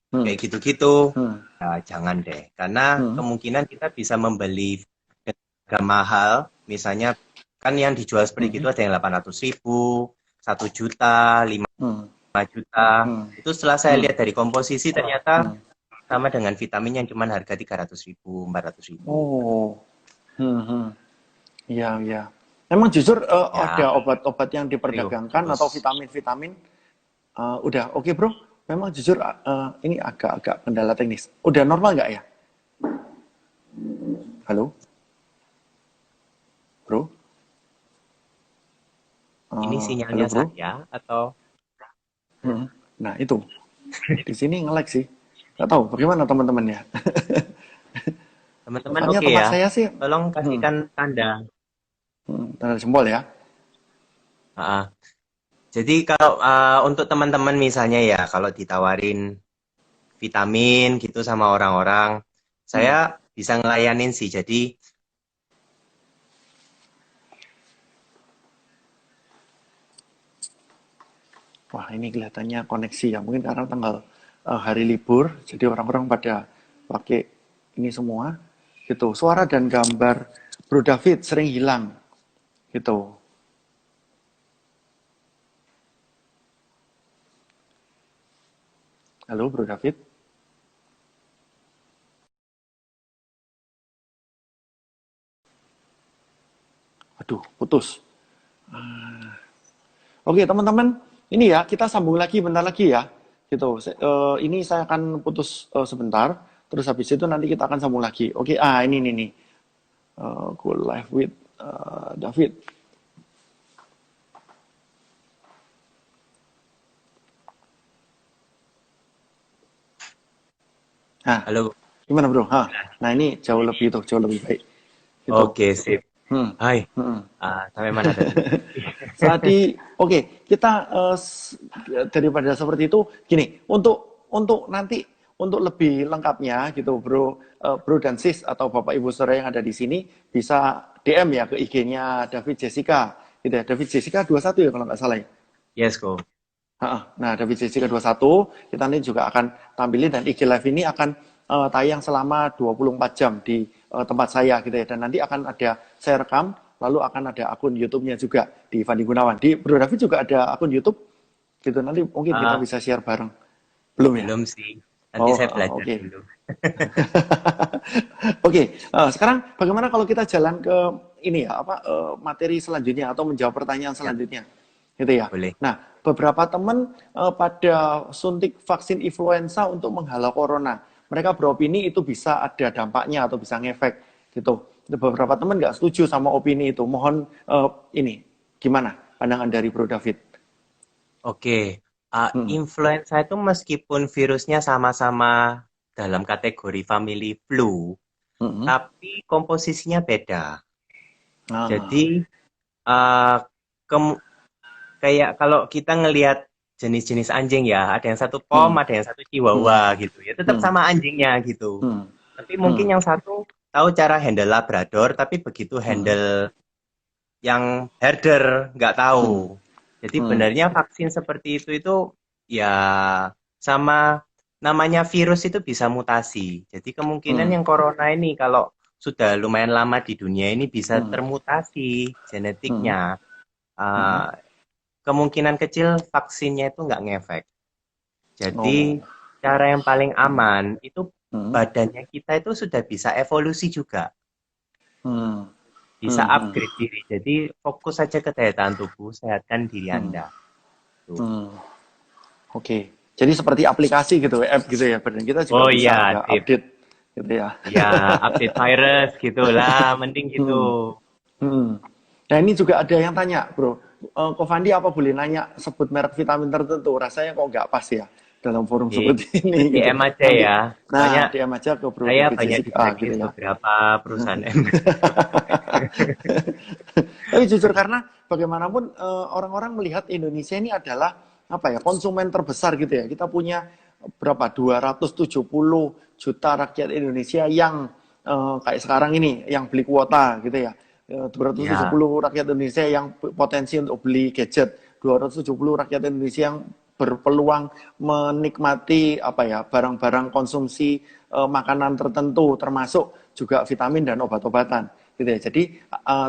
Mm. kayak gitu-gitu, Mm. ya jangan deh. Karena Mm. kemungkinan kita bisa membeli harga mahal, misalnya kan yang dijual seperti itu Mm. ada yang 800.000, 1 juta, 5 Mm. juta. Mm. Itu setelah saya Mm. lihat dari komposisi ternyata Mm. sama dengan vitamin yang cuma harga 300.000, 400.000. Oh. Hmm. Iya, iya. Memang jujur Ya, ada obat-obat yang Rio, diperdagangkan atau putus. vitamin-vitamin udah oke bro. Memang jujur ini agak-agak kendala teknis. Udah normal nggak ya? Halo, bro? Ini Halo sinyalnya bro? saya atau Hmm. Nah itu di sini nge-lag sih. Nggak tahu bagaimana teman-teman ya. teman-teman Soalnya oke tempat ya? saya sih, Tolong hmm, kasihkan tanda. tanda jempol ya. Ah, jadi kalau untuk teman-teman misalnya ya, kalau ditawarin vitamin gitu sama orang-orang, saya Hmm. bisa ngelayanin sih. Jadi Wah ini kelihatannya koneksi ya. Mungkin karena tanggal hari libur, jadi orang-orang pada pakai ini semua. Gitu. Suara dan gambar Bro David sering hilang. Gitu. Halo Bro David. Aduh, putus. Oke, teman-teman, ini ya kita sambung lagi bentar lagi ya. Gitu. Ini saya akan putus sebentar, terus habis itu nanti kita akan sambung lagi. Oke, ini nih. Go live with David. Nah, halo. gimana bro? Nah ini jauh lebih baik. Gitu. Oke, sip. Hmm. Hai. Hmm. Sampai mana tadi? Oke, kita daripada seperti itu, gini, untuk nanti untuk lebih lengkapnya gitu, bro dan sis atau bapak ibu saudara yang ada di sini bisa DM ya ke IG-nya David Jessica, gitu ya, David Jessica 21 ya kalau nggak salah ya. Yes, go. Nah, David Jessica 21 kita nanti juga akan tampilin dan IG Live ini akan tayang selama 24 jam di tempat saya gitu ya. Dan nanti akan ada saya rekam, lalu akan ada akun YouTube-nya juga di Fandi Gunawan. Di Bro David juga ada akun YouTube gitu. Nanti mungkin kita Ah, bisa share bareng. Belum ya? belum sih. Nanti Oh, saya belajar oke. dulu. Oke, sekarang bagaimana kalau kita jalan ke ini ya, materi selanjutnya atau menjawab pertanyaan Ya, selanjutnya, gitu ya. boleh. Nah, beberapa teman pada suntik vaksin influenza untuk menghalau corona, mereka beropini itu bisa ada dampaknya atau bisa ngefek, gitu. Beberapa teman nggak setuju sama opini itu. Mohon ini gimana pandangan dari Bro David? Oke, Hmm. influenza itu meskipun virusnya sama-sama dalam kategori family flu, Hmm. tapi komposisinya beda. Ah. Jadi, eh, kem- kayak kalau kita ngelihat jenis-jenis anjing ya, ada yang satu pom, Hmm. ada yang satu Hmm. chihuahua gitu ya, tetap Hmm. sama anjingnya gitu. Hmm. Tapi Hmm. mungkin yang satu tahu cara handle Labrador, tapi begitu Hmm. handle yang herder nggak Hmm. tahu. Jadi Hmm. benarnya vaksin seperti itu ya sama namanya virus itu bisa mutasi. Jadi kemungkinan Hmm. yang corona ini kalau sudah lumayan lama di dunia ini bisa Hmm. termutasi Hmm. genetiknya. Hmm. Uh, Kemungkinan kecil vaksinnya itu nggak ngefek. Jadi Oh. cara yang paling aman itu Hmm. badannya kita itu sudah bisa evolusi juga. Hmm. Bisa Hmm. Hmm. upgrade diri. Jadi fokus saja ke daya tahan tubuh, sehatkan diri Hmm. Anda. Tuh. Hmm. Oke. Jadi seperti aplikasi gitu, app gitu ya. Badan kita juga Oh bisa iya, ada sip. update gitu ya. Ya, update virus gitulah, mending gitu. Hmm. Hmm. Nah ini juga ada yang tanya, bro. Ko Fandi apa boleh nanya sebut merek vitamin tertentu? Rasanya kok nggak pas ya dalam forum Oke, seperti itu ini gitu. DM aja Nanti, ya. nah Soalnya DM aja ke Bro saya David banyak di Jessica gitu blacklist ya. beberapa perusahaan MNC. Tapi jujur karena bagaimanapun orang-orang melihat Indonesia ini adalah apa ya konsumen terbesar gitu ya. Kita punya berapa 270 juta rakyat Indonesia yang kayak sekarang ini yang beli kuota gitu ya. 270 rakyat Indonesia yang potensi untuk beli gadget, 270 rakyat Indonesia yang berpeluang menikmati apa ya barang-barang konsumsi makanan tertentu termasuk juga vitamin dan obat-obatan gitu ya. Jadi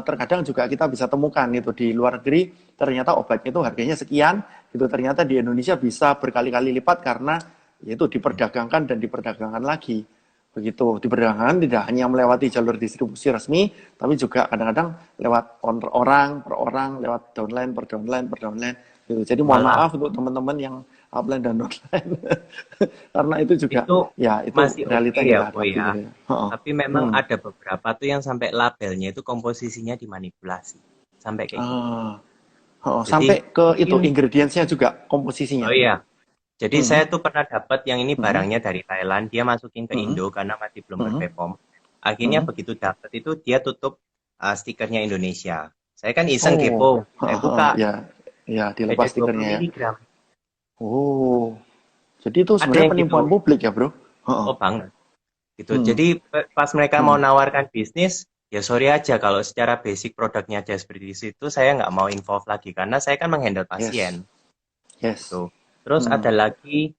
terkadang juga kita bisa temukan itu di luar negeri ternyata obatnya itu harganya sekian gitu, ternyata di Indonesia bisa berkali-kali lipat karena yaitu diperdagangkan dan diperdagangkan lagi. Begitu, diperdagangkan tidak hanya melewati jalur distribusi resmi, tapi juga kadang-kadang lewat orang per orang, lewat downline per downline per downline. Gitu. Jadi mohon maaf untuk teman-teman yang upline dan downline, karena itu juga Itu ya itu masih realita oke yang ya, kita Boy hadapi. ya. Gitu ya. Tapi memang ada beberapa tuh yang sampai labelnya itu komposisinya dimanipulasi. Sampai kayak gitu. Jadi Sampai ke itu mungkin, ingredientsnya juga komposisinya. oh iya, jadi Hmm, saya tuh pernah dapat yang ini hmm, barangnya dari Thailand, dia masukin ke hmm, Indo karena masih belum hmm, berperform. Akhirnya hmm. begitu dapat itu dia tutup stikernya Indonesia. Saya kan iseng Oh, kepo, saya buka ya, ya beda dilepas 20 stikernya ya. miligram. Oh, jadi itu Ada sebenarnya yang gitu, penipuan publik ya, bro? oh banget. Gitu. Hmm, Jadi pas mereka mau hmm. nawarkan bisnis, ya sorry aja kalau secara basic produknya aja seperti itu, saya nggak mau involve lagi karena saya kan menghandle Yes, pasien. yes. Gitu. Terus Hmm, ada lagi,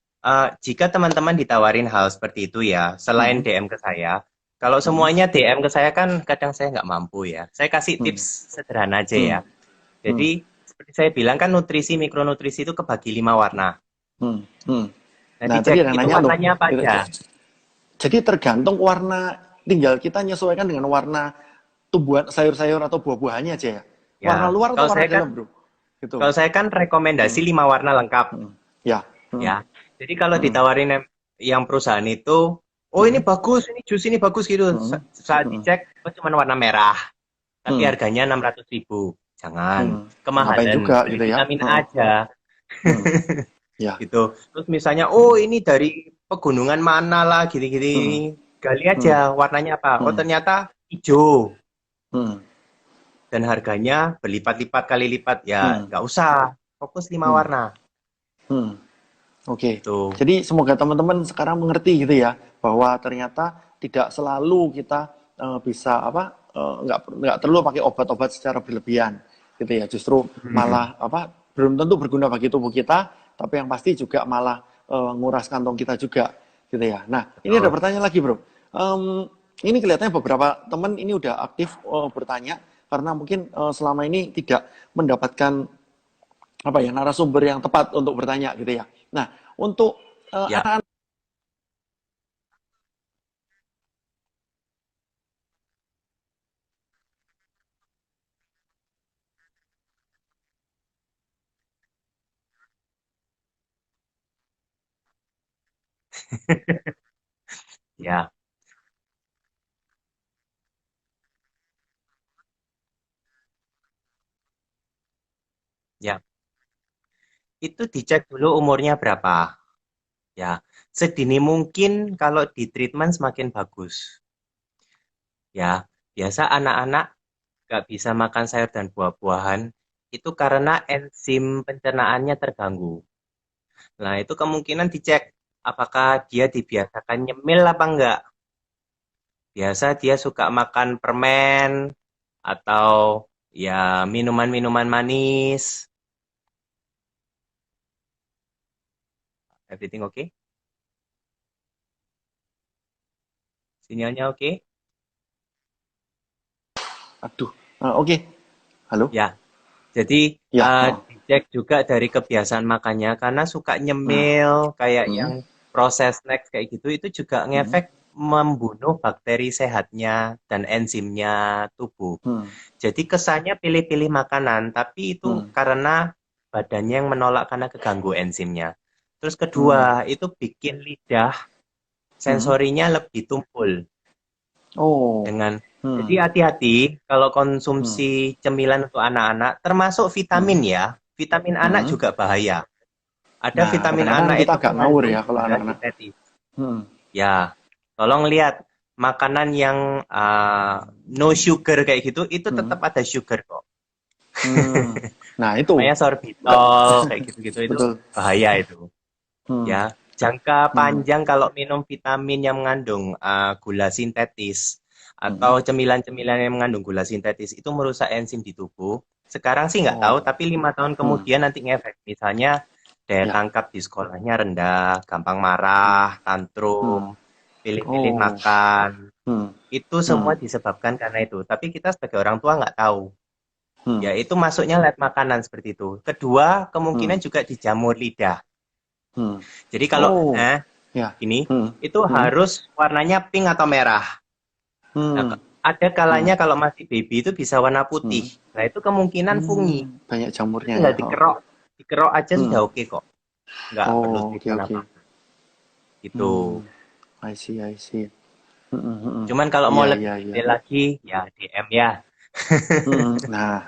jika teman-teman ditawarin hal seperti itu ya, selain hmm, DM ke saya, kalau hmm, semuanya DM ke saya kan kadang saya nggak mampu ya. Saya kasih hmm, tips sederhana aja hmm, ya. hmm, Jadi seperti saya bilang kan nutrisi, mikronutrisi itu kebagi 5 warna. hmm, hmm. Nah Nah, tadi dicek ada yang itu nanya tuh. warnanya apa Gitu. aja. Jadi tergantung warna, tinggal kita nyesuaikan dengan warna tumbuhan, sayur-sayur atau buah-buahannya aja ya. Warna Ya, luar atau kalau warna saya kan dalam, bro? Gitu. kalau saya kan rekomendasi Hmm, 5 warna lengkap. hmm. Ya. Hmm, Ya. Jadi kalau hmm, ditawarin yang perusahaan itu, oh ini hmm, bagus, ini jus ini bagus gitu. hmm, Saat hmm, dicek, oh cuma warna merah, tapi hmm, harganya 600.000. Jangan, hmm. Ngapain kemahalan. juga Beli gitu ya? vitamin A aja, Hmm. Ya. gitu. Terus misalnya, oh ini dari pegunungan mana lah, Hmm, gini-gini. Gali hmm, aja warnanya apa. Oh hmm, ternyata hijau. hmm, Dan harganya berlipat-lipat kali lipat. Ya hmm, nggak usah, fokus 5 warna. hmm. Oke, Tuh. jadi semoga teman-teman sekarang mengerti gitu ya, bahwa ternyata tidak selalu kita bisa apa nggak perlu pakai obat-obat secara berlebihan gitu ya. Justru malah apa belum tentu berguna bagi tubuh kita, tapi yang pasti juga malah nguras kantong kita juga gitu ya. Nah, ini ada Betul. pertanyaan lagi bro. Ini kelihatannya beberapa teman ini udah aktif bertanya karena mungkin selama ini tidak mendapatkan apa ya narasumber yang tepat untuk bertanya gitu ya. Nah, untuk Ya. anak-anak Ya. Ya. Itu dicek dulu umurnya berapa. Ya, sedini mungkin kalau di treatment semakin bagus. Ya, biasa anak-anak nggak bisa makan sayur dan buah-buahan itu karena enzim pencernaannya terganggu. Nah, itu kemungkinan dicek apakah dia dibiasakan nyemil apa enggak. Biasa dia suka makan permen atau ya minuman-minuman manis. Everything okay? Sinyalnya oke? aduh, oke. Halo? Ya, jadi Ya, dicek juga dari kebiasaan makannya karena suka nah, nyemil kayak yang hmm, proses snacks kayak gitu itu juga hmm, ngefek membunuh bakteri sehatnya dan enzimnya tubuh. hmm, Jadi kesannya pilih-pilih makanan, tapi itu hmm, karena badannya yang menolak karena keganggu enzimnya. Terus kedua, hmm, itu bikin lidah hmm. sensorinya lebih tumpul Oh, dengan jadi hmm, hati-hati kalau hmm, konsumsi cemilan untuk anak-anak, termasuk vitamin hmm, ya. Vitamin anak hmm. juga bahaya. Ada Nah, vitamin kadang-kadang anak kita itu agak ngawur mengandung ya kalau gula anak-anak. sintetis. Hmm, Ya, tolong lihat makanan yang no sugar kayak gitu, itu hmm, tetap ada sugar kok. hmm. Nah, itu Namanya Nggak- sorbitol kayak gitu-gitu itu betul. bahaya itu. Hmm. Ya, jangka Hmm. panjang kalau minum vitamin yang mengandung gula sintetis Hmm. atau cemilan-cemilan yang mengandung gula sintetis itu merusak enzim di tubuh. Sekarang sih nggak tahu, Oh. tapi 5 tahun Hmm. kemudian nanti ngefek. Misalnya daya Ya. tangkap di sekolahnya rendah, gampang Hmm. marah, Hmm. tantrum, pilih-pilih Oh. makan. Hmm. Itu Hmm. semua disebabkan karena itu. Tapi kita sebagai orang tua nggak tahu. Hmm. Ya, itu masuknya lewat makanan seperti itu. Kedua, Hmm. kemungkinan juga di jamur lidah. Hmm. Jadi kalau Oh. Ya. ini Hmm. itu Hmm. harus warnanya pink atau merah. Nah, Hmm. ada Hmm. kalanya kalau masih baby itu bisa warna putih. Hmm. Nah, itu kemungkinan fungi. Banyak Itu jamurnya ya. tinggal Oh. dikerok. Dikerok aja sudah Hmm. oke kok. Nggak perlu Oh, oke treatment oke. apa-apa. Gitu. Hmm. I see, I see. Hmm. Hmm. Hmm. Cuman kalau mau Iya, lebih iya, iya. detail lagi, ya DM ya. Hmm. Nah,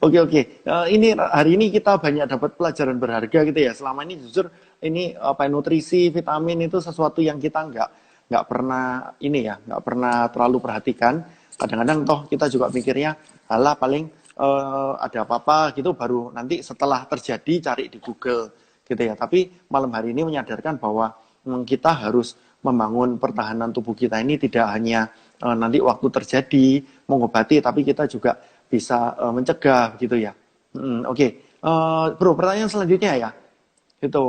oke oke. Ini hari ini kita banyak dapat pelajaran berharga gitu ya. Selama ini jujur ini apa nutrisi, vitamin itu sesuatu yang kita nggak pernah ini ya, nggak pernah terlalu perhatikan. Kadang-kadang toh kita juga mikirnya, alah paling ada apa-apa gitu baru nanti setelah terjadi cari di Google gitu ya. Tapi malam hari ini menyadarkan bahwa kita harus membangun pertahanan tubuh kita ini tidak hanya nanti waktu terjadi mengobati, tapi kita juga bisa mencegah gitu ya. Oke. Bro, pertanyaan selanjutnya ya, itu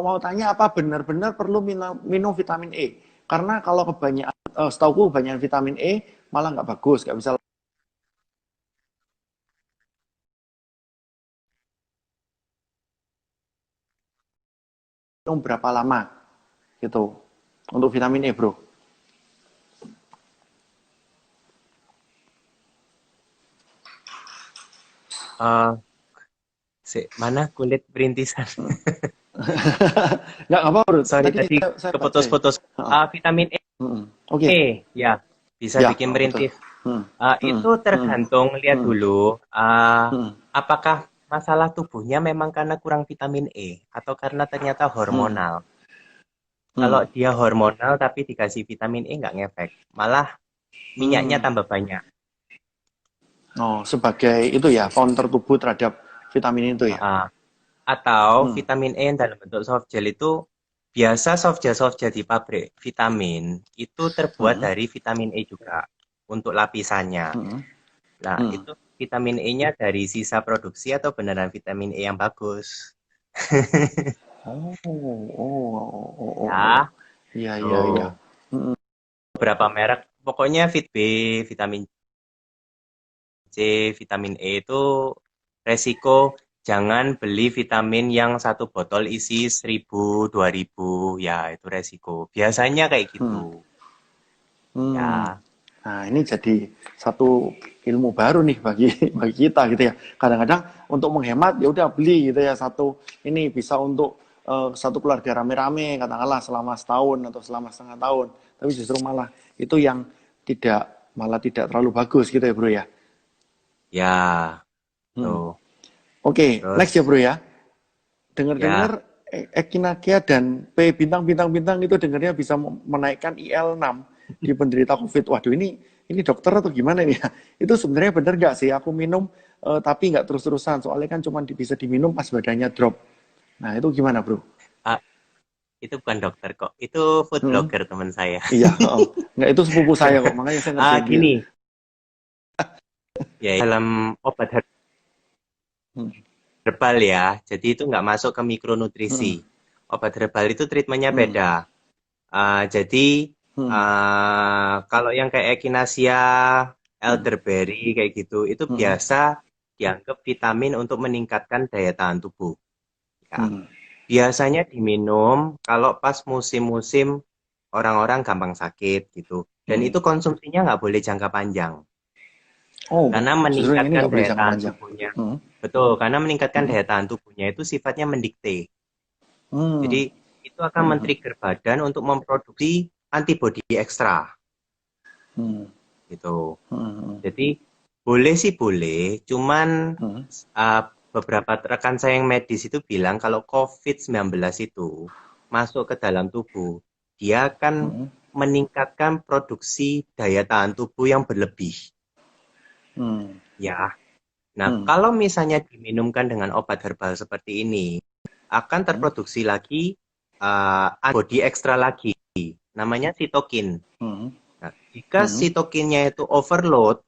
mau tanya apa benar-benar perlu minum vitamin E? Karena kalau kebanyakan, setauku kebanyakan vitamin E malah nggak bagus, nggak bisa minum berapa lama gitu untuk vitamin E, bro. Eh, mana kulit perintisan? Nggak apa, bro. Sorry, Tadi tadi saya baca ya. keputus-putus. Vitamin Oke. E, ya, bisa Ya, bikin betul. merintis. Hmm, hmm, Itu hmm, tergantung, lihat hmm, dulu, hmm, apakah masalah tubuhnya memang karena kurang vitamin E atau karena ternyata hmm, hormonal. hmm. Kalau dia hormonal tapi dikasih vitamin E nggak ngefek, malah minyaknya Hmm. tambah banyak. Oh, sebagai itu ya, counter tubuh terhadap vitamin itu ya. Ah, atau Hmm. vitamin E yang dalam bentuk soft gel itu biasa soft gel di pabrik vitamin itu terbuat Hmm. dari vitamin E juga untuk lapisannya. Hmm. Nah, Hmm. itu vitamin E-nya dari sisa produksi atau beneran vitamin E yang bagus? Oh, oh, oh, oh, oh, oh. Ya, Iya, iya, iya. tuh. Hmm. Beberapa merek, pokoknya Fit B, vitamin C, vitamin E itu resiko jangan beli vitamin yang satu botol isi 1.000, 2.000, ya itu resiko. Biasanya kayak Hmm. gitu. Hmm. Ya, Nah, ini jadi satu ilmu baru nih bagi bagi kita gitu ya. Kadang-kadang untuk menghemat ya udah beli gitu ya satu ini bisa untuk satu keluarga rame-rame katakanlah selama setahun atau selama setengah tahun. Tapi justru malah itu yang tidak terlalu bagus gitu ya, Bro ya. ya, Hmm. tuh. Oke, next ya, Terus, Bro ya. ya, Dengar-dengar Echinacea dan P bintang-bintang itu dengarnya bisa menaikkan IL-6 di penderita COVID. Waduh, ini dokter atau gimana ini ya? Itu sebenarnya benar nggak sih? Aku minum tapi nggak terus-terusan. Soalnya kan cuma bisa diminum pas badannya drop. Nah, itu gimana, bro? ah, itu bukan dokter kok. Itu food Hmm, blogger teman saya. iya, nggak itu sepupu saya kok. Makanya saya ngerjain dia. Gini, ya dalam obat Hmm, herbal ya, jadi itu nggak masuk ke hmm, mikronutrisi. Obat herbal itu treatmentnya hmm, beda. Jadi hmm, kalau yang kayak echinacea, hmm, elderberry kayak gitu, itu hmm, biasa dianggap vitamin untuk meningkatkan daya tahan tubuh. Ya. hmm, Biasanya diminum kalau pas musim-musim orang-orang gampang sakit gitu. Dan hmm. itu konsumsinya nggak boleh jangka panjang. Oh, Karena justru yang ini meningkatkan nggak boleh daya jangka tahan panjang. tubuhnya. Hmm, Betul, karena meningkatkan hmm, daya tahan tubuhnya itu sifatnya mendikte. hmm, Jadi itu akan hmm, men-trigger badan untuk memproduksi antibodi ekstra hmm, gitu. hmm, Jadi boleh sih boleh, cuman hmm, uh, beberapa rekan saya yang medis itu bilang kalau COVID-19 itu masuk ke dalam tubuh, dia akan hmm, meningkatkan produksi daya tahan tubuh yang berlebih. hmm, Ya, nah hmm, kalau misalnya diminumkan dengan obat herbal seperti ini, akan Hmm. terproduksi lagi antibodi ekstra lagi, namanya sitokin. Hmm. Nah, jika Hmm. sitokinnya itu overload,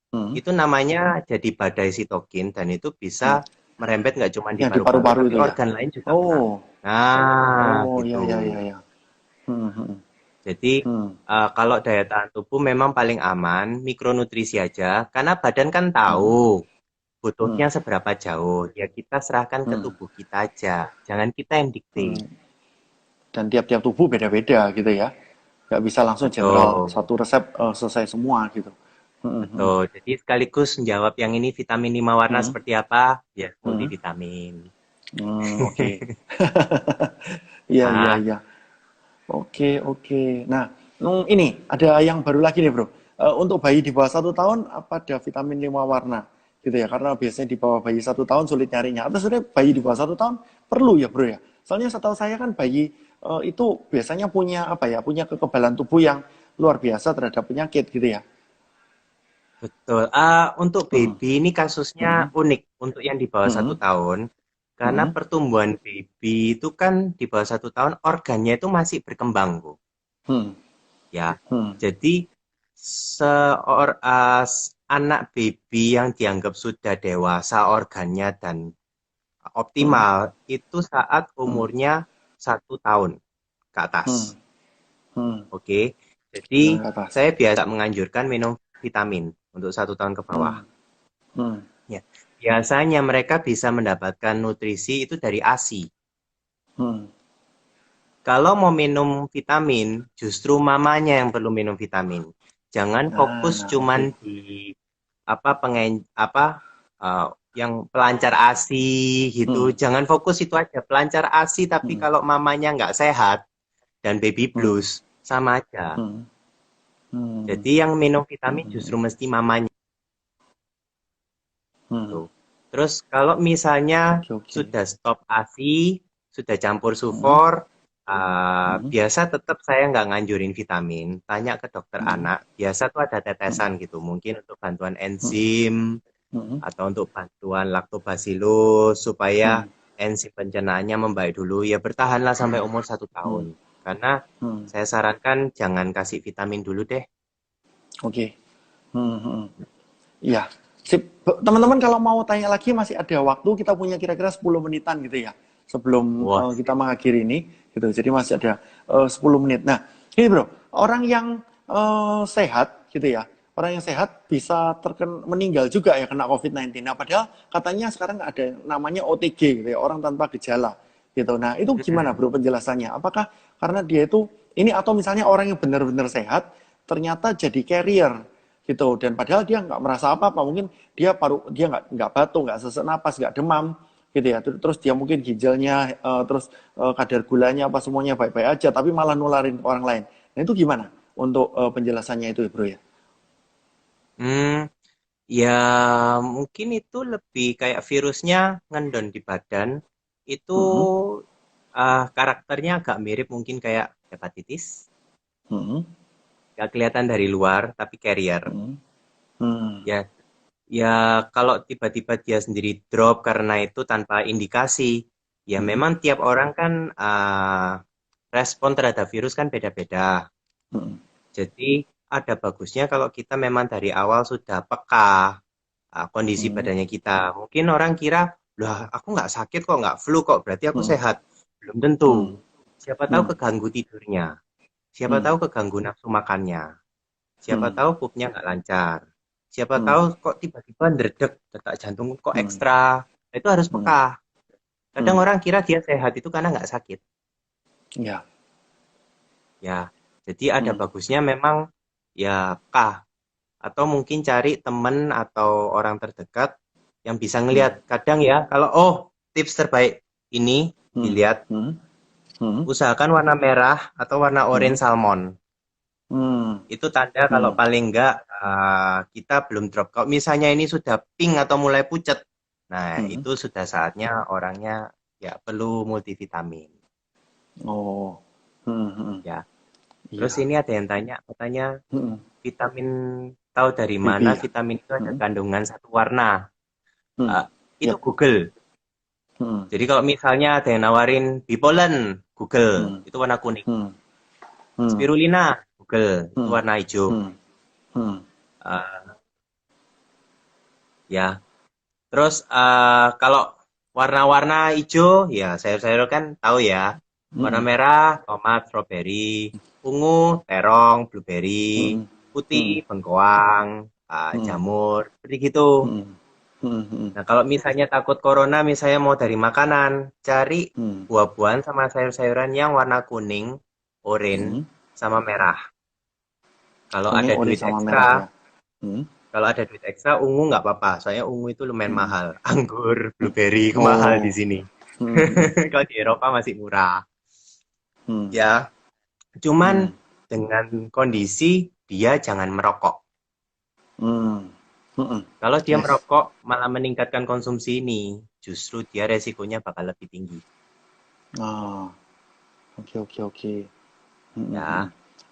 Hmm. itu namanya jadi badai sitokin dan itu Hmm. bisa merembet nggak cuma di Yang di paru-paru, paru-paru tapi itu ya. organ lain juga kena. Oh. Nah, Oh, ya, ya, gitu. ya, ya. Hmm. Hmm. Jadi Hmm. kalau daya tahan tubuh memang paling aman mikronutrisi aja, karena badan kan Hmm. tahu Hmm. butuhnya seberapa jauh. Ya kita serahkan ke Hmm. tubuh kita aja, jangan kita yang dikte. Hmm. Dan tiap-tiap tubuh beda-beda gitu ya. Nggak bisa langsung general Betul, satu resep selesai semua gitu. Hmm. Hmm. betul. Jadi sekaligus menjawab yang ini vitamin 5 warna Hmm. seperti apa, ya Hmm. multivitamin. Hmm. Oke. Iya, iya, Ah, iya. Oke, oke. Nah, ini ada yang baru lagi nih, Bro. Untuk bayi di bawah 1 tahun, apa ada vitamin 5 warna? Gitu ya, karena biasanya di bawah bayi 1 tahun sulit nyarinya. Atau sebenarnya bayi di bawah 1 tahun perlu ya, Bro ya? Soalnya setahu saya kan bayi itu biasanya punya apa ya, punya kekebalan tubuh yang luar biasa terhadap penyakit gitu ya. betul. Untuk Hmm. baby ini kasusnya Hmm. unik untuk yang di bawah satu Hmm. tahun, karena Hmm. pertumbuhan baby itu kan di bawah 1 tahun organnya itu masih berkembang, Bu. Hmm. Ya, Hmm. jadi anak baby yang dianggap sudah dewasa organnya dan Hmm. optimal itu saat Hmm. umurnya 1 tahun ke atas. Hmm. Hmm. Oke, jadi Jangan ke atas. saya biasa menganjurkan minum vitamin untuk 1 tahun ke bawah. Hmm. Hmm. Ya, biasanya mereka bisa mendapatkan nutrisi itu dari ASI. Hmm. Kalau mau minum vitamin, justru mamanya yang perlu minum vitamin. Jangan fokus Nah, cuman oke. di apa eh, yang pelancar ASI gitu. Hmm. Jangan fokus itu aja pelancar ASI, tapi Hmm. kalau mamanya nggak sehat dan baby Hmm. blues sama aja. Hmm. Hmm. Jadi yang minum vitamin Hmm. justru mesti mamanya. Hmm. Tuh. Terus kalau misalnya Oke, oke. sudah stop ASI, sudah campur Hmm. sufor, Hmm. biasa tetap saya nggak nganjurin vitamin. Tanya ke dokter Hmm. anak. Biasa tuh ada Hmm. tetesan gitu. Mungkin untuk bantuan Hmm. enzim Hmm. atau untuk bantuan lactobacillus supaya Hmm. enzim pencernaannya membaik dulu. Ya bertahanlah sampai umur 1 tahun. Hmm. Karena Hmm. saya sarankan jangan kasih vitamin dulu deh. Oke. Hmm. Hmm. Iya. Sip. Teman-teman kalau mau tanya lagi masih ada waktu, kita punya kira-kira 10 menitan gitu ya. Sebelum Wah, kita mengakhiri ini gitu. Jadi masih ada 10 menit. Nah, ini Bro, orang yang sehat gitu ya. Orang yang sehat bisa meninggal juga ya kena COVID-19. Nah, padahal katanya sekarang ada namanya OTG gitu ya, orang tanpa gejala gitu. Nah, itu gimana Bro penjelasannya? Apakah karena dia itu ini atau misalnya orang yang benar-benar sehat ternyata jadi carrier gitu dan padahal dia nggak merasa apa-apa mungkin dia nggak batuk nggak sesak napas nggak demam gitu ya terus dia mungkin ginjalnya terus kadar gulanya apa semuanya baik-baik aja tapi malah nularin ke orang lain nah itu gimana untuk penjelasannya itu ya bro ya. hmm, ya mungkin itu lebih kayak virusnya ngendon di badan. Itu Hmm. karakternya agak mirip mungkin kayak hepatitis. Hmm. Gak kelihatan dari luar, tapi carrier. Hmm. Hmm. Ya, ya kalau tiba-tiba dia sendiri drop karena itu tanpa indikasi, ya Hmm. memang tiap orang kan respon terhadap virus kan beda-beda. Hmm. Jadi ada bagusnya kalau kita memang dari awal sudah peka kondisi Hmm. badannya kita. Mungkin orang kira, lah aku nggak sakit kok, nggak flu kok, berarti aku Hmm. sehat. Belum tentu. Hmm. Siapa tahu Hmm. keganggu tidurnya. Siapa Hmm. tahu keganggu nafsu makannya. Siapa Hmm. tahu pupnya nggak lancar. Siapa Hmm. tahu kok tiba-tiba ndredeg, detak jantung kok Hmm. ekstra. Itu harus Hmm. peka. Kadang Hmm. orang kira dia sehat itu karena nggak sakit. Ya. Ya, jadi ada Hmm. bagusnya memang ya peka. Atau mungkin cari temen atau orang terdekat yang bisa Hmm. ngelihat. Kadang ya, kalau oh tips terbaik ini Hmm. dilihat, Hmm. Hmm. usahakan warna merah atau warna Hmm. orange salmon. Hmm. Itu tanda kalau Hmm. paling enggak kita belum drop. Kalau misalnya ini sudah pink atau mulai pucat, nah Hmm. itu sudah saatnya orangnya ya perlu multivitamin. Oh. Hmm. Hmm. Ya. Terus Iya. ini ada yang tanya, katanya Hmm. vitamin tahu dari mana Baby ya. vitamin itu ada Hmm. kandungan satu warna. Hmm. Eh, itu Yap. Google. Hmm. Jadi kalau misalnya ada yang nawarin Bipolen, Google, Hmm. itu warna kuning. Hmm. Hmm. Spirulina, Google, itu Hmm. warna hijau. Hmm. Hmm. Eh, ya, terus kalau warna-warna hijau, ya sayur-sayur kan tahu ya. Warna Hmm. merah, tomat, stroberi. Ungu, terong, blueberry. Hmm. Putih, Hmm. bengkoang, Hmm. jamur, seperti gitu. Hmm. Hmm. Hmm. Nah, kalau misalnya takut corona, misalnya mau dari makanan, cari Hmm. buah-buahan sama sayur-sayuran yang warna kuning, oranye, Hmm. sama merah. Kalau Kuning, ada oranye duit sama ekstra, merah ya. Hmm. kalau ada duit ekstra, ungu nggak apa-apa. Soalnya ungu itu lumayan Hmm. mahal. Anggur, blueberry itu mahal di Oh. sini. Hmm. Hmm. Kalau di Eropa masih murah. Hmm. Ya, cuman Hmm. dengan kondisi dia jangan merokok. Hmm. Hmm. Kalau dia Yes. merokok, malah meningkatkan konsumsi ini. Justru dia resikonya bakal lebih tinggi. Ah, oke oke oke. Hmm. Hmm. Ya,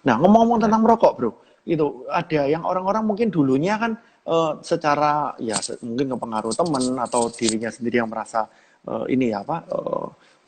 Nah, ngomong-ngomong dengan tentang merokok, bro, itu ada yang orang-orang mungkin dulunya kan secara ya mungkin kepengaruh teman atau dirinya sendiri yang merasa ini ya apa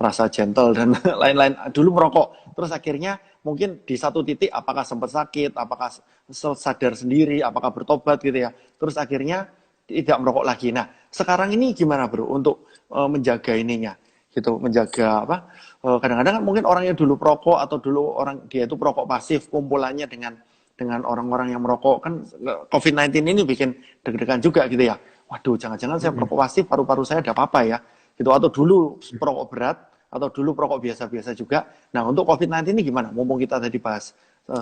merasa gentle dan lain-lain dulu merokok, terus akhirnya mungkin di satu titik apakah sempat sakit, apakah sadar sendiri, apakah bertobat gitu ya, terus akhirnya tidak merokok lagi. Nah, sekarang ini gimana, bro, untuk menjaga ininya, gitu, menjaga apa? Kadang-kadang kan mungkin orang yang dulu perokok atau dulu orang dia itu perokok pasif, kumpulannya dengan orang-orang yang merokok kan COVID-19 ini bikin deg-degan juga gitu ya. Waduh, jangan-jangan saya Mm-mm. perokok pasif, paru-paru saya ada apa-apa ya? Gitu, atau dulu perokok berat, atau dulu perokok biasa-biasa juga. Nah, untuk COVID-19 ini gimana? Mumpung kita tadi bahas,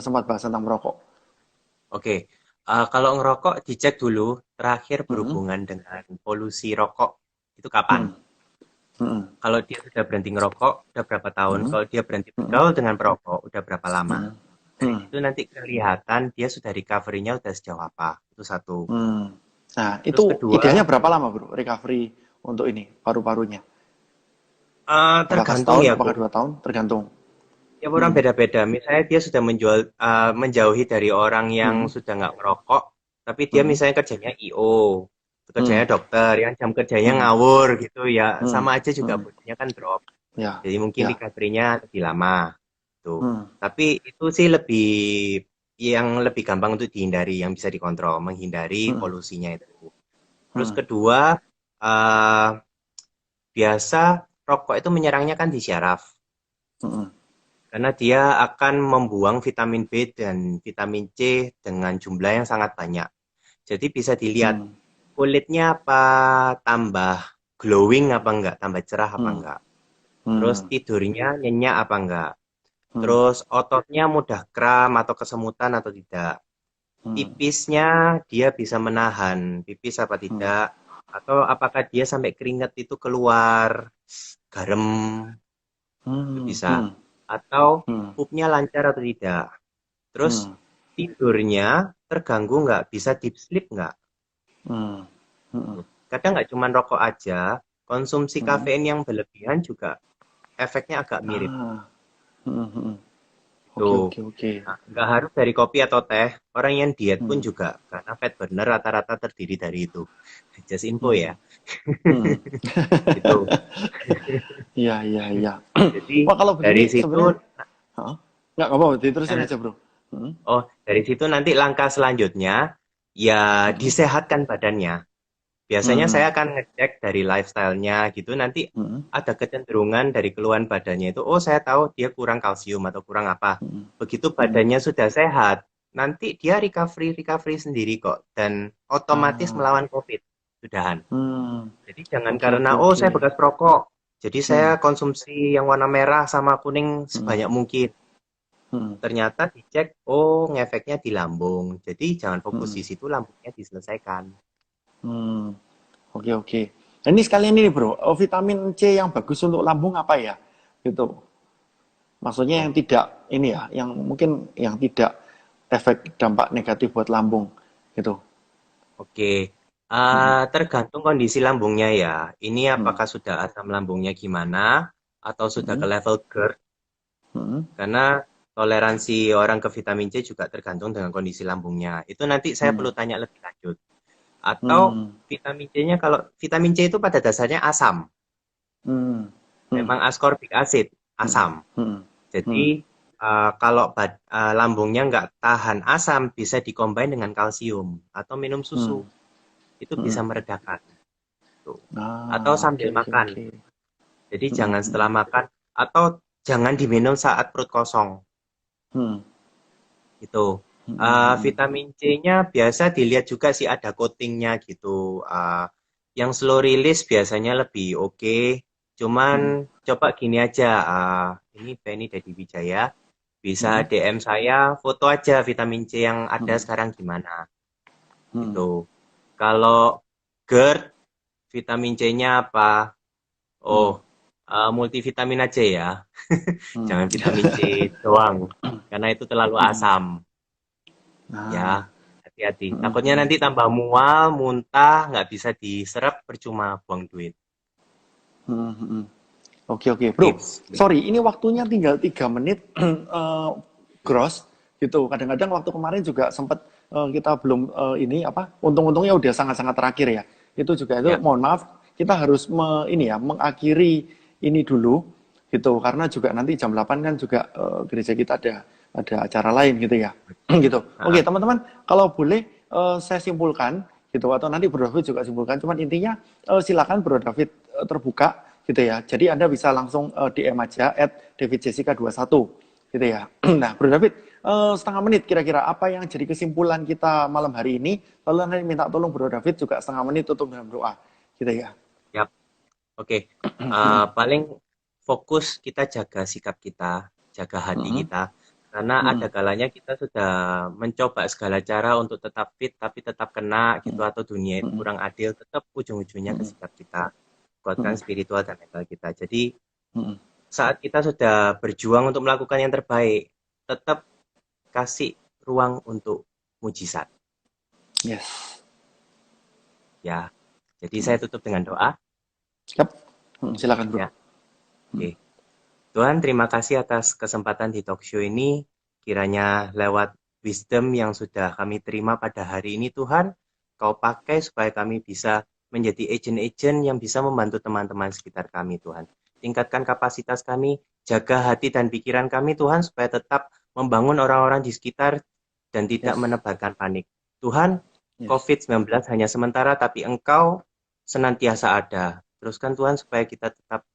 sempat bahas tentang merokok. Oke, kalau ngerokok dicek dulu terakhir Hmm. berhubungan dengan polusi rokok itu kapan. Hmm. Hmm. Kalau dia sudah berhenti ngerokok, udah berapa tahun. Hmm. Kalau dia berhenti Hmm. bergaul dengan perokok, udah berapa lama. Hmm. Dari Hmm. situ nanti kelihatan dia sudah recovery-nya udah sejauh apa. Itu satu. Hmm. Nah, Terus itu idealnya kedua, berapa lama, bro, recovery untuk ini, paru-parunya? Apakah tergantung setahun, ya, apakah Bung. 2 tahun? Tergantung. Tiap orang Hmm. beda-beda. Misalnya dia sudah menjauhi dari orang yang Hmm. sudah nggak merokok, tapi dia Hmm. misalnya kerjanya IO, Hmm. kerjanya dokter, yang jam kerjanya Hmm. ngawur gitu ya, Hmm. sama aja juga Hmm. bodinya kan drop. Ya, Jadi mungkin ya. recovery-nya lebih lama tuh. Hmm. Tapi itu sih yang lebih gampang untuk dihindari, yang bisa dikontrol, menghindari Hmm. polusinya itu. Terus Hmm. kedua, eh, biasa rokok itu menyerangnya kan di syaraf. Hmm. Karena dia akan membuang vitamin B dan vitamin C dengan jumlah yang sangat banyak. Jadi bisa dilihat Hmm. kulitnya apa tambah glowing apa enggak, tambah cerah apa Hmm. enggak. Terus Hmm. tidurnya nyenyak apa enggak. Hmm. Terus ototnya mudah kram atau kesemutan atau tidak. Hmm. Pipisnya dia bisa menahan pipis apa Hmm. tidak. Atau apakah dia sampai keringat itu keluar, garam, itu Hmm. bisa. Hmm. Atau Hmm. pupnya lancar atau tidak. Terus Hmm. tidurnya terganggu nggak? Bisa deep sleep nggak? Hmm. Hmm. Kadang nggak cuma rokok aja, konsumsi Hmm. kafein yang berlebihan juga efeknya agak mirip. Ah. Hmm. Hmm. Oke Tuh, oke oke. nah, nggak harus dari kopi atau teh. Orang yang diet pun Hmm. juga, karena fat burner rata-rata terdiri dari itu. Just info Hmm. ya, Hmm. itu. Iya iya iya. Jadi Wah, kalau dari begini situ, sebenarnya, hah? Nggak apa-apa, diterusin eh, aja, bro. Hmm. dari situ nanti langkah selanjutnya, ya Hmm. disehatkan badannya. Biasanya saya Hmm. akan ngecek dari lifestyle-nya gitu, nanti Hmm. ada kecenderungan dari keluhan badannya itu, oh saya tahu dia kurang kalsium atau kurang apa. Hmm. Begitu Hmm. badannya sudah sehat, nanti dia recovery sendiri kok, dan otomatis Ah. melawan COVID. Sudahan. Hmm. Jadi jangan Oke karena, oke oh oke. saya bekas perokok, jadi saya Hmm. konsumsi yang warna merah sama kuning Hmm. sebanyak mungkin. Hmm. Ternyata dicek, oh ngefeknya di lambung. Jadi jangan fokus Hmm. di situ, lambungnya diselesaikan. Hmm. Oke oke. Nah, ini sekalian ini, bro, vitamin C yang bagus untuk lambung apa ya? Gitu. Maksudnya yang Oh, tidak ini ya, yang mungkin yang tidak efek dampak negatif buat lambung gitu. oke. Hmm. Tergantung kondisi lambungnya ya. Ini Hmm. apakah sudah asam lambungnya gimana atau sudah Hmm. ke level GERD? Hmm. Karena toleransi orang ke vitamin C juga tergantung dengan kondisi lambungnya. Itu nanti saya Hmm. perlu tanya lebih lanjut. Atau Hmm. vitamin C-nya, kalau vitamin C itu pada dasarnya asam. Hmm. Hmm. Memang ascorbic acid, Hmm. asam. Hmm. Hmm. Jadi kalau lambungnya nggak tahan asam, bisa dikombin dengan kalsium atau minum Hmm. susu. Itu bisa Hmm. meredakan. Tuh. Atau Ah, oke sambil oke makan. oke. Jadi Hmm. jangan Hmm. setelah makan atau jangan diminum saat perut kosong. Hmm. Gitu. Hmm. Vitamin C-nya biasa dilihat juga sih ada coatingnya gitu. Yang slow release biasanya lebih oke. Cuman Hmm. coba gini aja. Ini Benny dari Wijaya. Bisa Hmm. DM saya, foto aja vitamin C yang ada Hmm. sekarang gimana. Hmm. Gitu. Kalau GERD, vitamin C-nya apa? Oh, Hmm. multivitamin aja ya. Hmm. Jangan vitamin C doang. Karena itu terlalu Hmm. asam. Ya, Nah. hati-hati. Hmm. Takutnya Hmm. nanti tambah mual, muntah, nggak bisa diserap, percuma buang duit. Hmm. Hmm. Oke oke bro, Tips. sorry ini waktunya tinggal 3 menit gross gitu. Kadang-kadang waktu kemarin juga sempat kita belum ini apa, untung-untungnya udah sangat-sangat terakhir ya. Itu juga itu Ya, mohon maaf kita harus ini ya mengakhiri ini dulu gitu karena juga nanti jam 8 kan juga gereja kita ada acara lain gitu ya. Gitu. Oke, ah, teman-teman, kalau boleh saya simpulkan gitu atau nanti Bro David juga simpulkan. Cuman intinya silakan Bro David terbuka gitu ya. Jadi Anda bisa langsung DM aja @davidjessica21 gitu ya. Nah, Bro David, setengah menit kira-kira apa yang jadi kesimpulan kita malam hari ini? Lalu nanti minta tolong Bro David juga setengah menit tutup dengan doa, gitu ya. siap. Oke. Paling fokus kita jaga sikap kita, jaga hati kita. Karena ada kalanya kita sudah mencoba segala cara untuk tetap fit, tapi tetap kena gitu, atau dunia itu kurang adil, tetap ujung-ujungnya ke sikap kita. Kuatkan spiritual dan mental kita. Jadi saat kita sudah berjuang untuk melakukan yang terbaik, tetap kasih ruang untuk mujizat. Yes. Ya, jadi saya tutup dengan doa. Siap. Silakan Bro. Ya, oke. Tuhan, terima kasih atas kesempatan di talk show ini. Kiranya lewat wisdom yang sudah kami terima pada hari ini, Tuhan, Kau pakai supaya kami bisa menjadi agent-agent yang bisa membantu teman-teman sekitar kami, Tuhan. Tingkatkan kapasitas kami, jaga hati dan pikiran kami, Tuhan, supaya tetap membangun orang-orang di sekitar dan tidak Yes. menebarkan panik. Tuhan, Yes. COVID-19 hanya sementara, tapi Engkau senantiasa ada. Teruskan Tuhan supaya kita tetap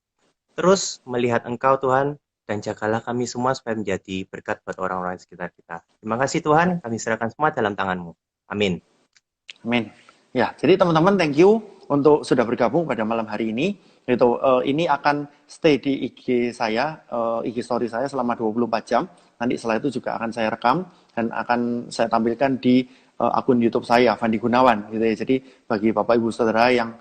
terus melihat Engkau Tuhan, dan jagalah kami semua supaya menjadi berkat buat orang-orang di sekitar kita. Terima kasih Tuhan, kami serahkan semua dalam tangan-Mu. Amin. Amin. Ya, jadi teman-teman thank you untuk sudah bergabung pada malam hari ini. Itu ini akan stay di IG saya, IG story saya selama 24 jam. Nanti setelah itu juga akan saya rekam dan akan saya tampilkan di akun YouTube saya, Fandi Gunawan gitu ya. Jadi bagi Bapak Ibu Saudara yang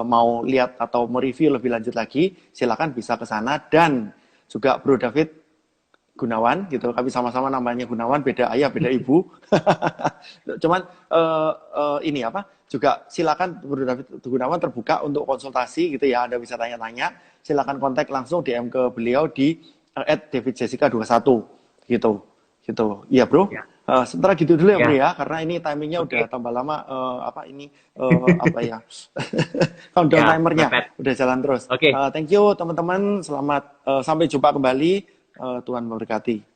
mau lihat atau mereview lebih lanjut lagi, silakan bisa ke sana dan juga Bro David Gunawan gitu. Kami sama-sama namanya Gunawan, beda ayah, beda ibu. Cuman ini apa? Juga silakan Bro David Gunawan terbuka untuk konsultasi gitu ya. Anda bisa tanya-tanya. Silakan kontak langsung DM ke beliau di @davidjessica21 gitu. Gitu. Iya, Bro. Ya, Sementara gitu dulu ya, Bro ya, ya, karena ini timingnya udah oke, tambah lama apa ini apa ya? Countdown ya, timernya mepet. udah jalan terus. Oke, Thank you teman-teman. Selamat sampai jumpa kembali. Tuhan memberkati.